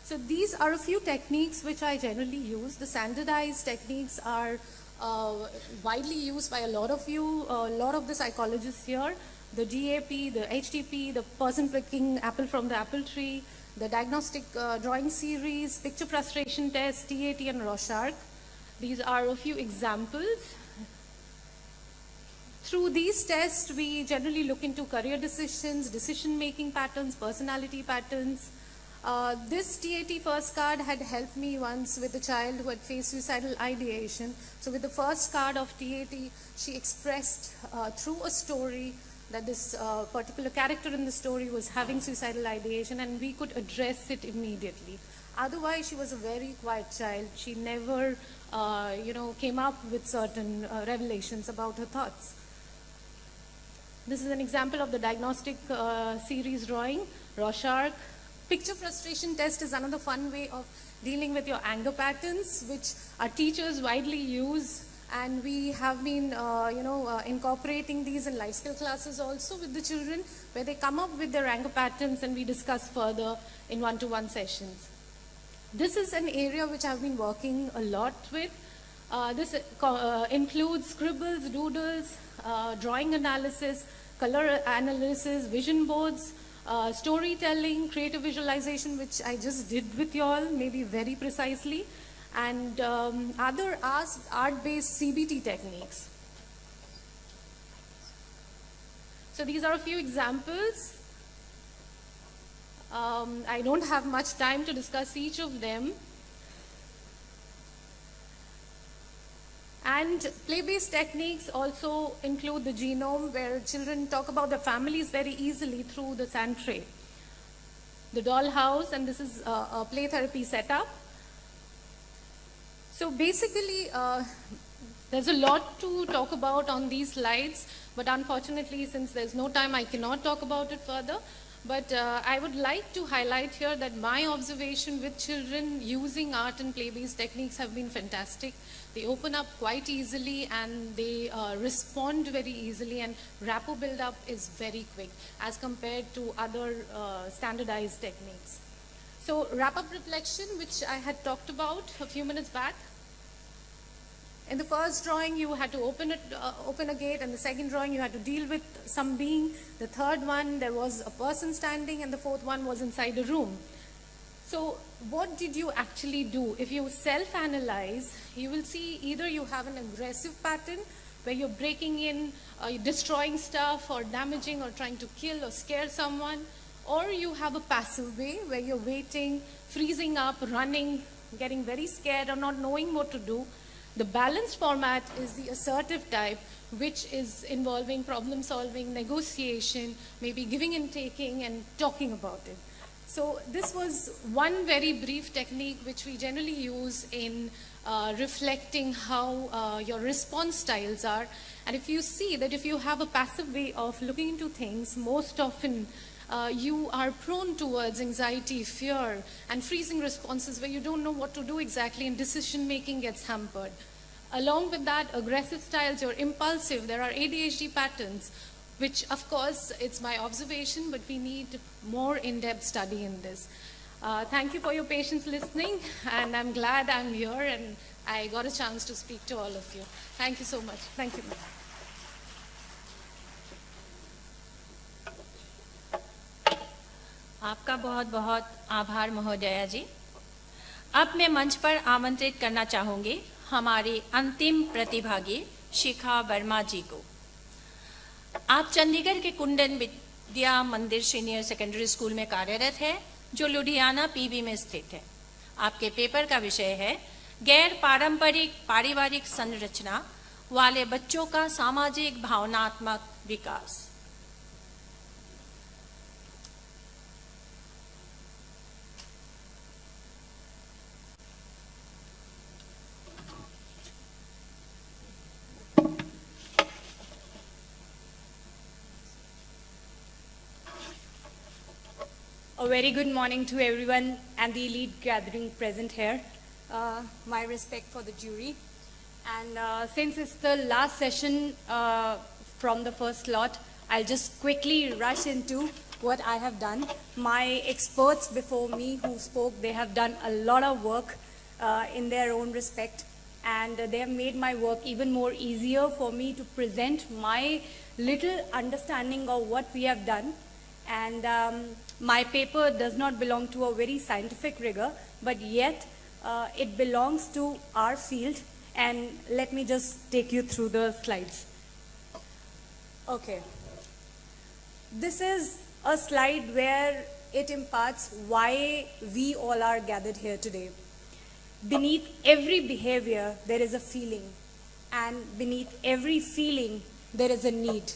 Speaker 9: So these are a few techniques which I generally use. The standardized techniques are widely used by a lot of you, a lot of the psychologists here. The DAP, the HTP, the person picking apple from the apple tree, the diagnostic drawing series, picture frustration test, TAT and Rorschach. These are a few examples. Through these tests, we generally look into career decisions, decision-making patterns, personality patterns. This TAT first card had helped me once with a child who had faced suicidal ideation. So with the first card of TAT, she expressed through a story that this particular character in the story was having suicidal ideation, and we could address it immediately. Otherwise, she was a very quiet child. She never, came up with certain revelations about her thoughts. This is an example of the diagnostic series drawing, Rorschach. Picture frustration test is another fun way of dealing with your anger patterns, which our teachers widely use. And we have been, incorporating these in life skill classes also with the children, where they come up with their anger patterns and we discuss further in one-to-one sessions. This is an area which I've been working a lot with. This includes scribbles, doodles, drawing analysis, color analysis, vision boards, storytelling, creative visualization, which I just did with you all, maybe very precisely, and other art-based CBT techniques. So these are a few examples. I don't have much time to discuss each of them. And play-based techniques also include the genome, where children talk about their families very easily through the sand tray. The dollhouse, and this is a play therapy setup. So basically, there's a lot to talk about on these slides, but unfortunately, since there's no time, I cannot talk about it further. But I would like to highlight here that my observation with children using art and play-based techniques have been fantastic. They open up quite easily and they respond very easily, and rapport build-up is very quick as compared to other standardized techniques. So wrap-up reflection, which I had talked about a few minutes back. In the first drawing, you had to open a gate, and the second drawing, you had to deal with some being. The third one, there was a person standing, and the fourth one was inside a room. So what did you actually do? If you self-analyze, you will see either you have an aggressive pattern where you're breaking in, you're destroying stuff or damaging or trying to kill or scare someone, or you have a passive way where you're waiting, freezing up, running, getting very scared or not knowing what to do. The balanced format is the assertive type, which is involving problem solving, negotiation, maybe giving and taking and talking about it. So this was one very brief technique which we generally use in reflecting how your response styles are. And if you see that if you have a passive way of looking into things, most often you are prone towards anxiety, fear, and freezing responses where you don't know what to do exactly, and decision making gets hampered. Along with that, aggressive styles, you're impulsive. There are ADHD patterns, which of course it's my observation, but we need more in-depth study in this. Thank you for your patience listening, and I'm glad I'm here and I got a chance to speak to all of you. Thank you so much. Thank you.
Speaker 5: आपका बहुत बहुत आभार महोदया जी। अब मैं मंच पर आमंत्रित करना चाहूंगी हमारी अंतिम प्रतिभागी शिखा वर्मा जी को। आप चंडीगढ़ के कुंडन विद्या मंदिर सीनियर सेकेंडरी स्कूल में कार्यरत है, जो लुधियाना पीबी में स्थित है। आपके पेपर का विषय है गैर पारंपरिक पारिवारिक संरचना वाले बच्चों का सामाजिक भावनात्मक विकास।
Speaker 10: A very good morning to everyone and the elite gathering present here. My respect for the jury. And since it's the last session from the first lot, I'll just quickly rush into what I have done. My experts before me who spoke, they have done a lot of work in their own respect, and they have made my work even more easier for me to present my little understanding of what we have done. And my paper does not belong to a very scientific rigor, but yet it belongs to our field. And let me just take you through the slides. Okay. This is a slide where it imparts why we all are gathered here today. Beneath every behavior, there is a feeling. And beneath every feeling, there is a need.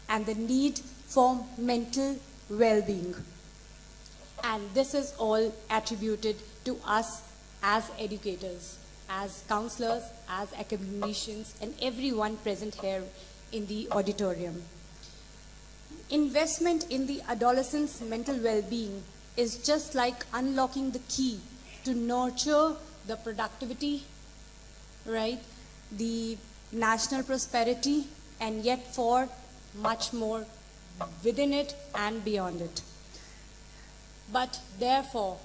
Speaker 10: And the need for mental well-being. And this is all attributed to us as educators, as counselors, as academicians, and everyone present here in the auditorium. Investment in the adolescent's mental well-being is just like unlocking the key to nurture the productivity, right, the national prosperity, and yet for much more within it and beyond it. But therefore,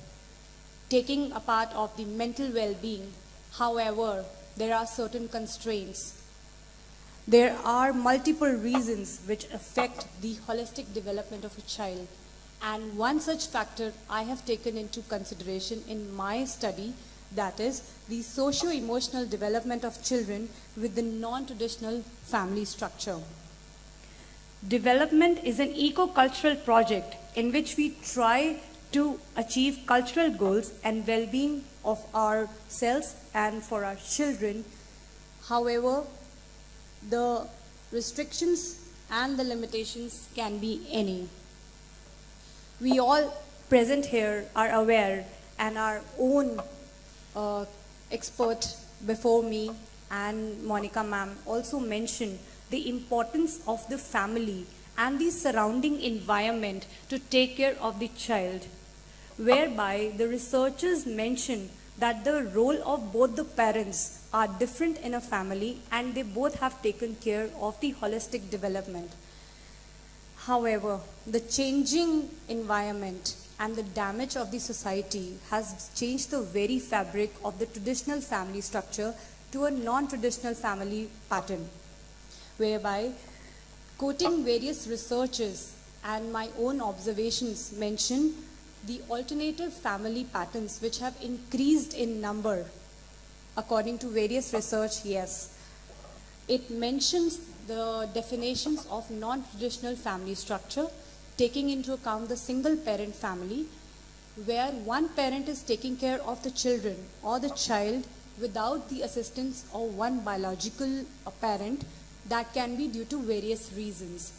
Speaker 10: taking a part of the mental well-being, however, there are certain constraints. There are multiple reasons which affect the holistic development of a child. And one such factor I have taken into consideration in my study, that is the socio-emotional development of children with the non-traditional family structure. Development is an eco-cultural project in which we try to achieve cultural goals and well-being of ourselves and for our children. However, the restrictions and the limitations can be any. We all present here are aware, and our own expert before me and Monica ma'am also mentioned the importance of the family and the surrounding environment to take care of the child, whereby the researchers mention that the role of both the parents are different in a family and they both have taken care of the holistic development. However, the changing environment and the damage of the society has changed the very fabric of the traditional family structure to to a non-traditional family pattern, whereby quoting various researches and my own observations mention the alternative family patterns which have increased in number according to various research, yes. It mentions the definitions of non-traditional family structure, taking into account the single parent family, where one parent is taking care of the children or the child without the assistance of one biological parent. That can be due to various reasons.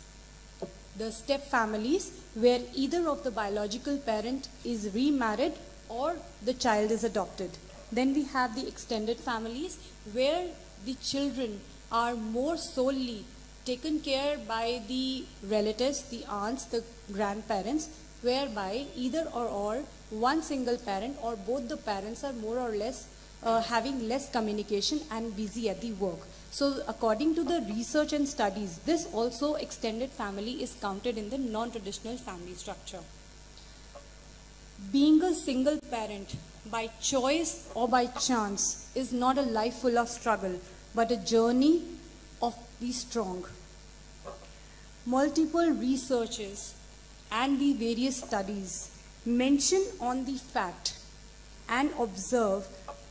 Speaker 10: The step families, where either of the biological parent is remarried or the child is adopted. Then we have the extended families, where the children are more solely taken care by the relatives, the aunts, the grandparents, whereby either or one single parent or both the parents are more or less having less communication and busy at the work. So according to the research and studies, this also extended family is counted in the non-traditional family structure. Being a single parent by choice or by chance is not a life full of struggle, but a journey of be strong. Multiple researches and the various studies mention on the fact and observe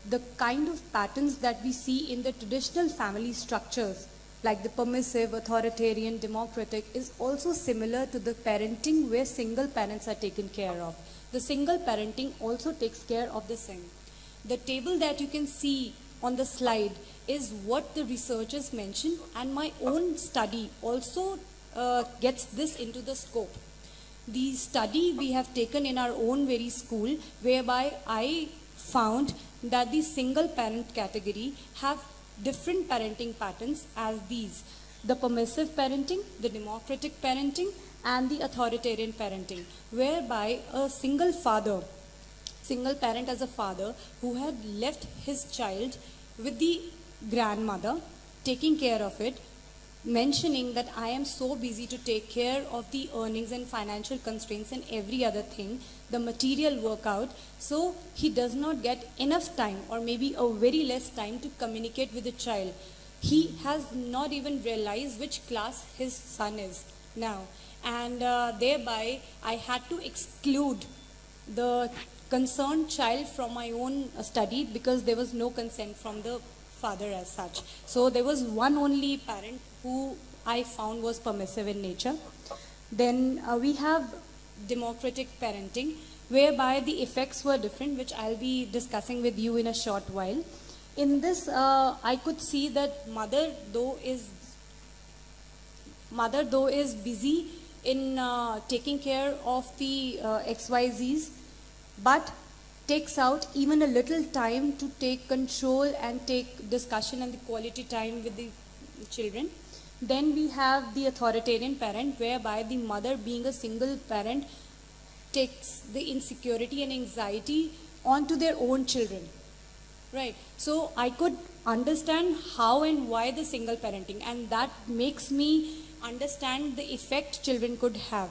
Speaker 10: the kind of patterns that we see in the traditional family structures, like the permissive, authoritarian, democratic, is also similar to the parenting where single parents are taken care of. The single parenting also takes care of the same. The table that you can see on the slide is what the researchers mentioned, and my own study also gets this into the scope. The study we have taken in our own very school, whereby I found that the single parent category have different parenting patterns as these: the permissive parenting, the democratic parenting, and the authoritarian parenting, whereby a single parent as a father who had left his child with the grandmother, taking care of it, mentioning that I am so busy to take care of the earnings and financial constraints and every other thing, the material workout, so he does not get enough time or maybe a very less time to communicate with the child. He has not even realized which class his son is now, and thereby I had to exclude the concerned child from my own study because there was no consent from the father as such. So there was one only parent who I found was permissive in nature. Then we have democratic parenting, whereby the effects were different, which I'll be discussing with you in a short while. In this, I could see that mother though is busy in taking care of the XYZs, but takes out even a little time to take control and take discussion and the quality time with the children. Then we have the authoritarian parent, whereby the mother, being a single parent, takes the insecurity and anxiety onto their own children. Right. So I could understand how and why the single parenting, and that makes me understand the effect children could have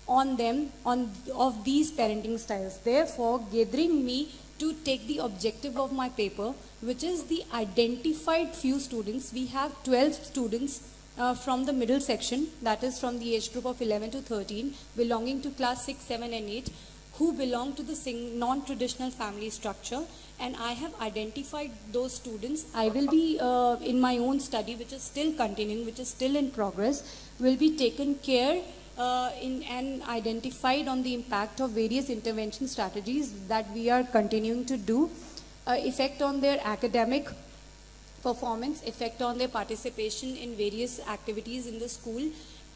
Speaker 10: on them of these parenting styles, therefore gathering me to take the objective of my paper, which is the identified few students. We have 12 students from the middle section, that is from the age group of 11 to 13, belonging to class 6, 7 and 8, who belong to the non-traditional family structure, and I have identified those students. I will be in my own study, which is still continuing, which is still in progress, will be taken care and identified on the impact of various intervention strategies that we are continuing to do, effect on their academic performance, effect on their participation in various activities in the school,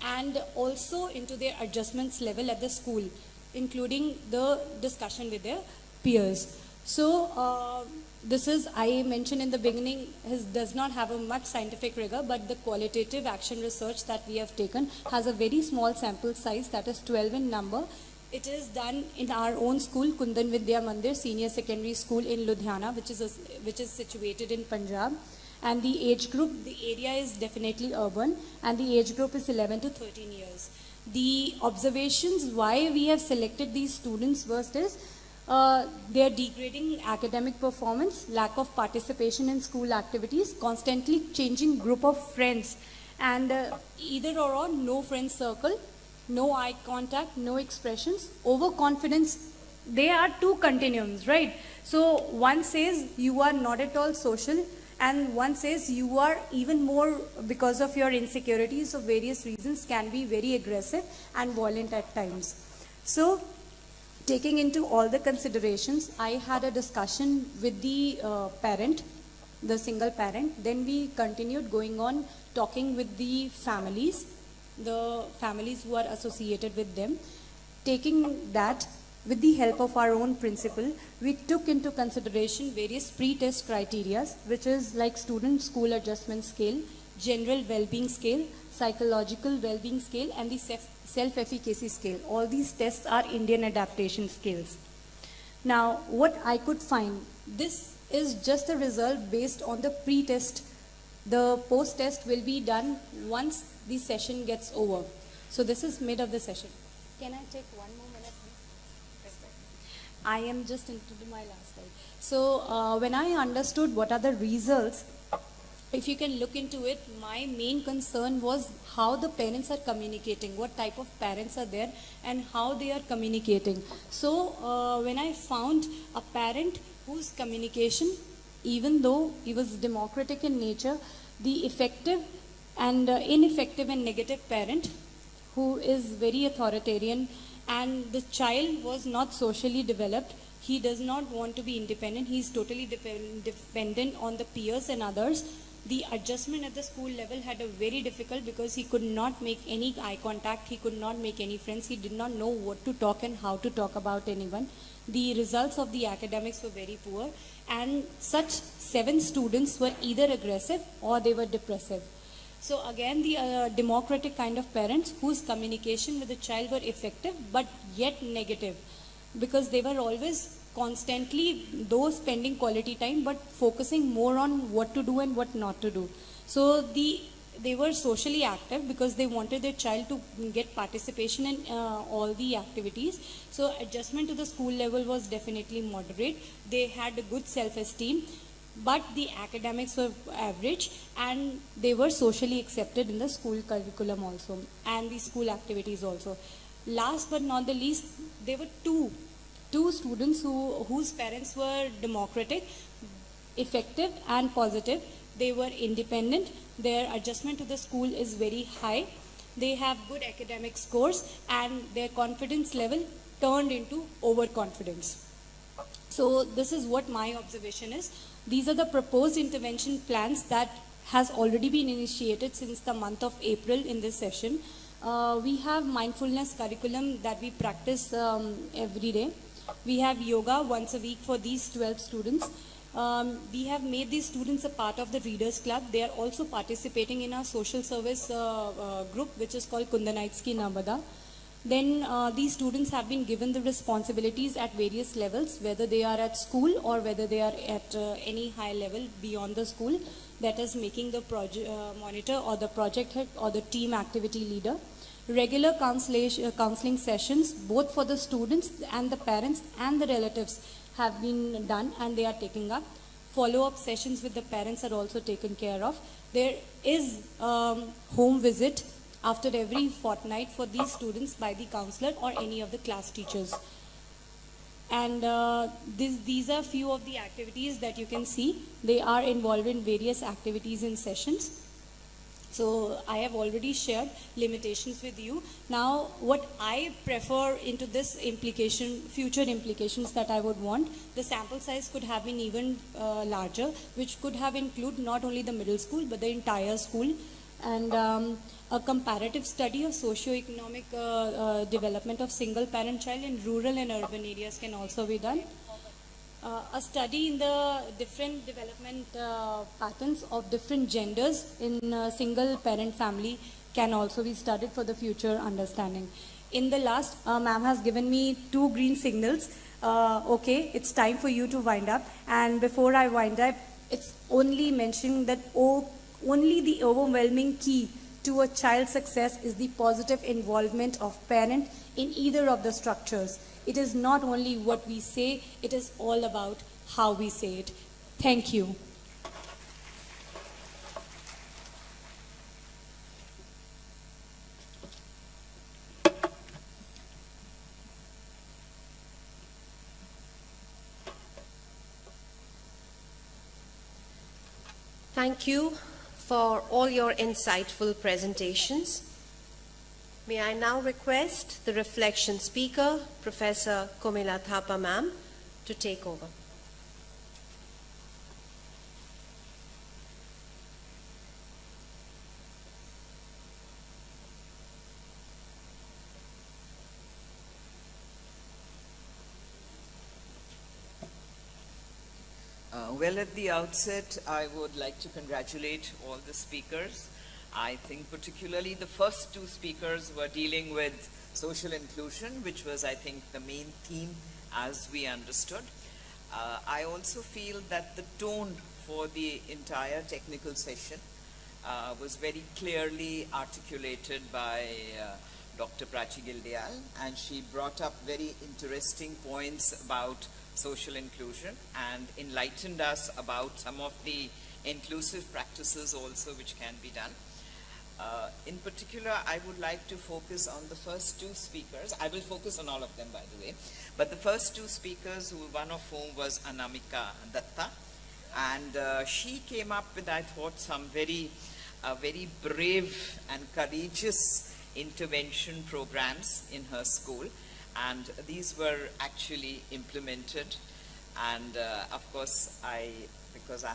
Speaker 10: and also into their adjustments level at the school, including the discussion with their peers. So this is, I mentioned in the beginning, does not have a much scientific rigor, but the qualitative action research that we have taken has a very small sample size, that is 12 in number. It is done in our own school, Kundan Vidya Mandir Senior Secondary School in Ludhiana, which is situated in Punjab. And the age group, the area is definitely urban, and the age group is 11 to 13 years. The observations why we have selected these students first is, their degrading academic performance, lack of participation in school activities, constantly changing group of friends, and either or no friend circle, no eye contact, no expressions, overconfidence. They are two continuums, right? So one says you are not at all social, and one says you are even more, because of your insecurities of various reasons, can be very aggressive and violent at times. So taking into all the considerations, I had a discussion with the parent, the single parent. Then we continued going on talking with the families who are associated with them. Taking that, with the help of our own principal, we took into consideration various pre-test criteria, which is like student school adjustment scale, general well-being scale, psychological well-being scale, and the self-efficacy scale. All these tests are Indian adaptation scales. Now, what I could find, this is just a result based on the pre-test. The post-test will be done once the session gets over. So this is mid of the session. Can I take one more minute? I am just into my last slide. So when I understood what are the results, if you can look into it, my main concern was how the parents are communicating, what type of parents are there, and how they are communicating. So when I found a parent whose communication, even though he was democratic in nature, the effective and ineffective and negative parent who is very authoritarian, and the child was not socially developed. He does not want to be independent. He is totally dependent on the peers and others. The adjustment at the school level had a very difficult, because he could not make any eye contact. He could not make any friends. He did not know what to talk and how to talk about anyone. The results of the academics were very poor, and such 7 students were either aggressive or they were depressive. So again, the democratic kind of parents whose communication with the child were effective but yet negative, because they were always constantly, though spending quality time, but focusing more on what to do and what not to do. So they were socially active because they wanted their child to get participation in all the activities. So adjustment to the school level was definitely moderate. They had a good self-esteem, but the academics were average, and they were socially accepted in the school curriculum also, and the school activities also. Last but not the least, there were two students whose parents were democratic, effective and positive. They were independent. Their adjustment to the school is very high. They have good academic scores, and their confidence level turned into overconfidence. So this is what my observation is. These are the proposed intervention plans that has already been initiated since the month of April in this session. We have mindfulness curriculum that we practice every day. We have yoga once a week for these 12 students. We have made these students a part of the Readers Club. They are also participating in our social service group, which is called Kundanaitski Namada. Then these students have been given the responsibilities at various levels, whether they are at school or whether they are at any high level beyond the school, that is making the project monitor or the project head or the team activity leader. Regular counseling sessions, both for the students and the parents and the relatives, have been done, and they are taking up. Follow-up sessions with the parents are also taken care of. There is home visit after every fortnight for these students by the counselor or any of the class teachers. And these are few of the activities that you can see. They are involved in various activities in sessions. So I have already shared limitations with you. Now what I prefer into this implication, future implications that I would want, the sample size could have been even larger, which could have included not only the middle school but the entire school. And a comparative study of socio-economic development of single parent child in rural and urban areas can also be done. A study in the different development patterns of different genders in a single parent family can also be studied for the future understanding. In the last, ma'am has given me 2 green signals. Okay, it's time for you to wind up. And before I wind up, it's only mentioning that only the overwhelming key to a child's success is the positive involvement of parent in either of the structures. It is not only what we say, it is all about how we say it. Thank you.
Speaker 1: Thank you for all your insightful presentations. May I now request the reflection speaker, Professor Komila Thapa ma'am, to take over.
Speaker 11: Well, at the outset, I would like to congratulate all the speakers. I think particularly the first two speakers were dealing with social inclusion, which was, I think, the main theme as we understood. I also feel that the tone for the entire technical session was very clearly articulated by Dr. Prachi Gildial, and she brought up very interesting points about social inclusion and enlightened us about some of the inclusive practices also which can be done. In particular, I would like to focus on the first two speakers. I will focus on all of them, by the way. But the first two speakers, one of whom was Anamika Datta, and she came up with, I thought, some very brave and courageous intervention programs in her school. And these were actually implemented, and of course, because I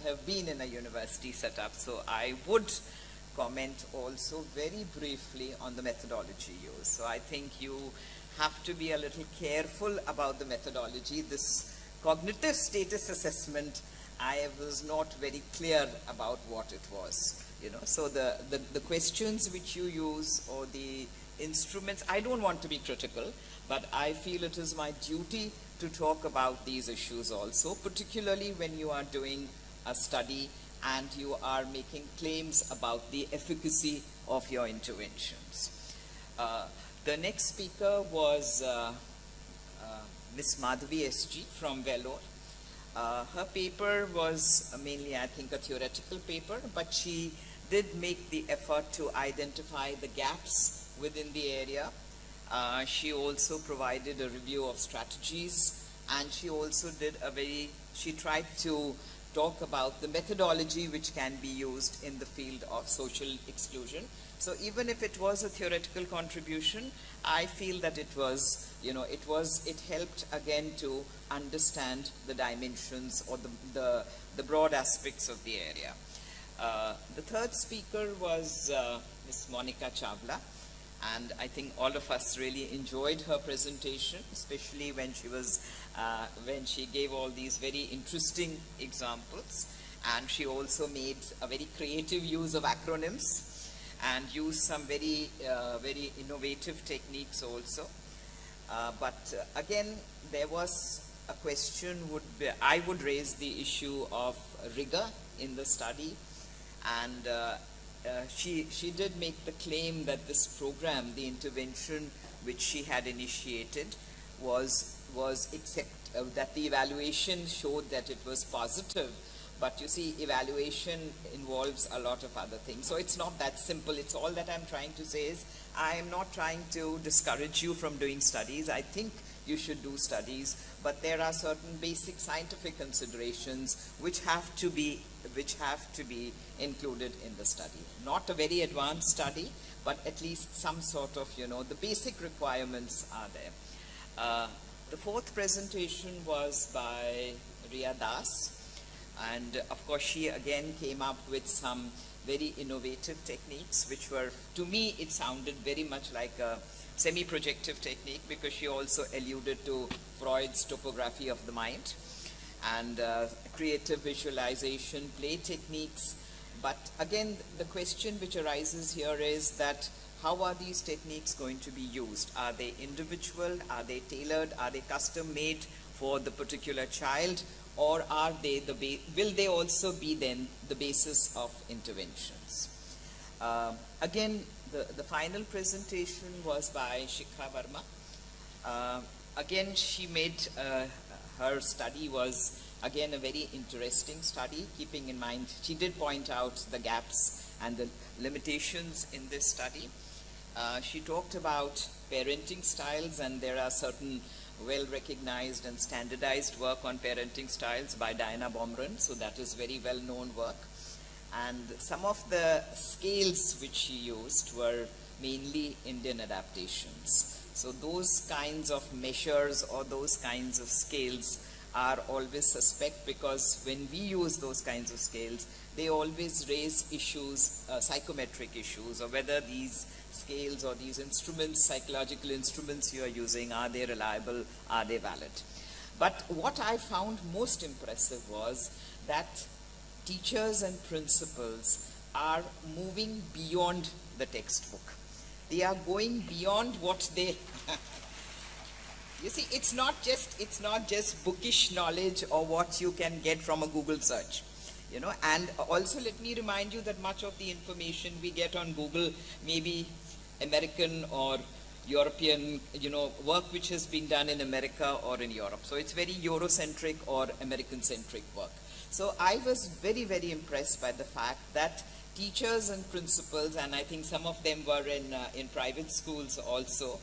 Speaker 11: have been in a university setup, so I would comment also very briefly on the methodology used. So I think you have to be a little careful about the methodology. This cognitive status assessment, I was not very clear about what it was. So the questions which you use or the instruments, I don't want to be critical, but I feel it is my duty to talk about these issues also, particularly when you are doing a study and you are making claims about the efficacy of your interventions. The next speaker was Ms. Madhavi SG from Vellore. Her paper was mainly, I think, a theoretical paper, but she did make the effort to identify the gaps within the area. She also provided a review of strategies, and she also she tried to talk about the methodology which can be used in the field of social exclusion. So even if it was a theoretical contribution, I feel that it was, it helped again to understand the dimensions or the broad aspects of the area. The third speaker was Ms. Monica Chawla. And I think all of us really enjoyed her presentation, especially when she gave all these very interesting examples. And she also made a very creative use of acronyms and used some very innovative techniques also. But again, there was a question, I would raise the issue of rigor in the study. And she did make the claim that this program, the intervention which she had initiated, that the evaluation showed that it was positive. But you see, evaluation involves a lot of other things. So it's not that simple. It's all that I'm trying to say is, I am not trying to discourage you from doing studies. I think you should do studies, but there are certain basic scientific considerations which have to be included in the study. Not a very advanced study, but at least some sort of, the basic requirements are there. The fourth presentation was by Riya Das, and of course she again came up with some very innovative techniques, which were, to me, it sounded very much like a semi-projective technique, because she also alluded to Freud's topography of the mind and creative visualization, play techniques. But again, the question which arises here is that how are these techniques going to be used? Are they individual? Are they tailored? Are they custom made for the particular child? Or are they will they also be then the basis of interventions? Again, the final presentation was by Shikha Verma. Again, she made, her study was again a very interesting study, keeping in mind, she did point out the gaps and the limitations in this study. She talked about parenting styles, and there are certain well-recognized and standardized work on parenting styles by Diana Bomren, so that is very well-known work. And some of the scales which she used were mainly Indian adaptations. So those kinds of measures or those kinds of scales are always suspect, because when we use those kinds of scales, they always raise issues, psychometric issues, or whether these scales or these instruments, psychological instruments you are using, are they reliable, are they valid? But what I found most impressive was that teachers and principals are moving beyond the textbook. They are going beyond what they you see, it's not just bookish knowledge or what you can get from a Google search. You know, and also let me remind you that much of the information we get on Google may be American or European, you know, work which has been done in America or in Europe. So it's very Eurocentric or American-centric work. So I was very, very impressed by the fact that teachers and principals, and I think some of them were in private schools also,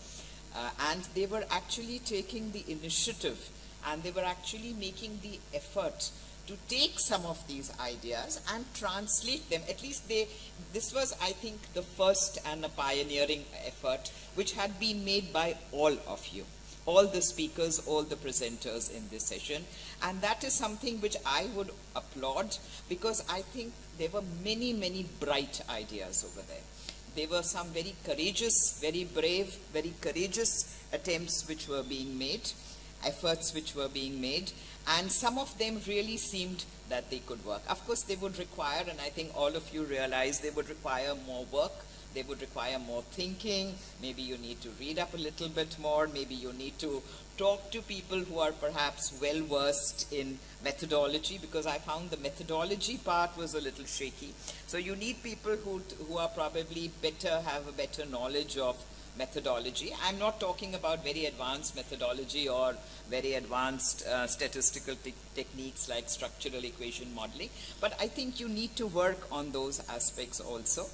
Speaker 11: and they were actually taking the initiative, and they were actually making the effort to take some of these ideas and translate them. At least this was, I think, the first and a pioneering effort which had been made by all of you, all the speakers, all the presenters in this session. And that is something which I would applaud, because I think there were many, many bright ideas over there. There were some very courageous, very brave, very courageous attempts which were being made, efforts which were being made, and some of them really seemed that they could work. Of course, they would require, and I think all of you realize, they would require more work, they would require more thinking, maybe you need to read up a little bit more, maybe you need to talk to people who are perhaps well versed in methodology, because I found the methodology part was a little shaky. So you need people who are probably better, have a better knowledge of methodology. I'm not talking about very advanced methodology or very advanced statistical techniques like structural equation modeling, but I think you need to work on those aspects also.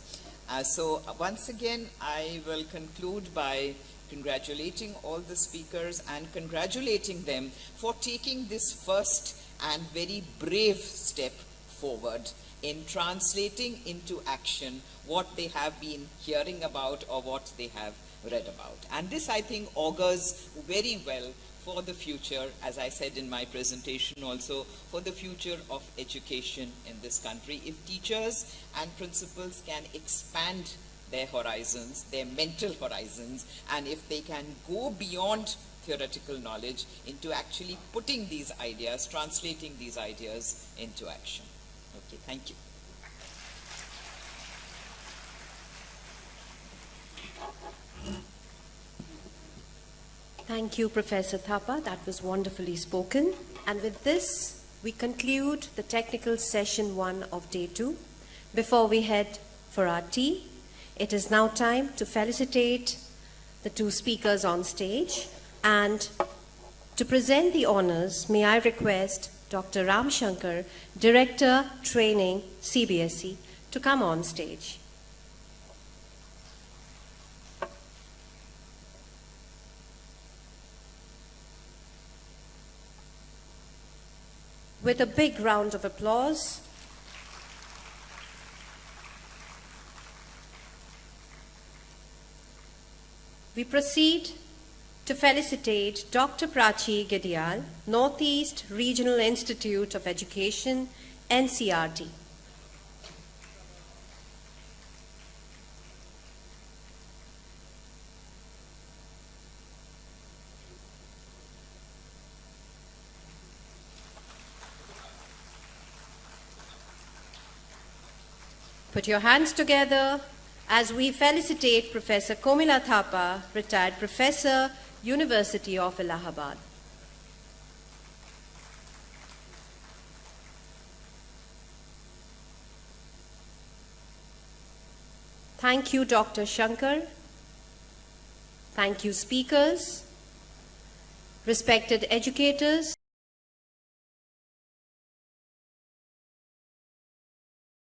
Speaker 11: So once again, I will conclude by congratulating all the speakers and congratulating them for taking this first and very brave step forward in translating into action what they have been hearing about or what they have read about. And this, I think, augurs very well for the future, as I said in my presentation also, for the future of education in this country. If teachers and principals can expand their horizons, their mental horizons, and if they can go beyond theoretical knowledge into actually putting these ideas, translating these ideas into action. Okay, thank you.
Speaker 1: Thank you, Professor Thapa. That was wonderfully spoken. And with this, we conclude the technical session 1 of day 2. Before we head for our tea, it is now time to felicitate the 2 speakers on stage. And to present the honors, may I request Dr. Ram Shankar, Director, Training, CBSE, to come on stage. With a big round of applause, we proceed to felicitate Dr. Prachi Gediyal, Northeast Regional Institute of Education, NCRT. Put your hands together as we felicitate Professor Komila Thapa, retired professor, University of Allahabad. Thank you, Dr. Shankar. Thank you, speakers, respected educators,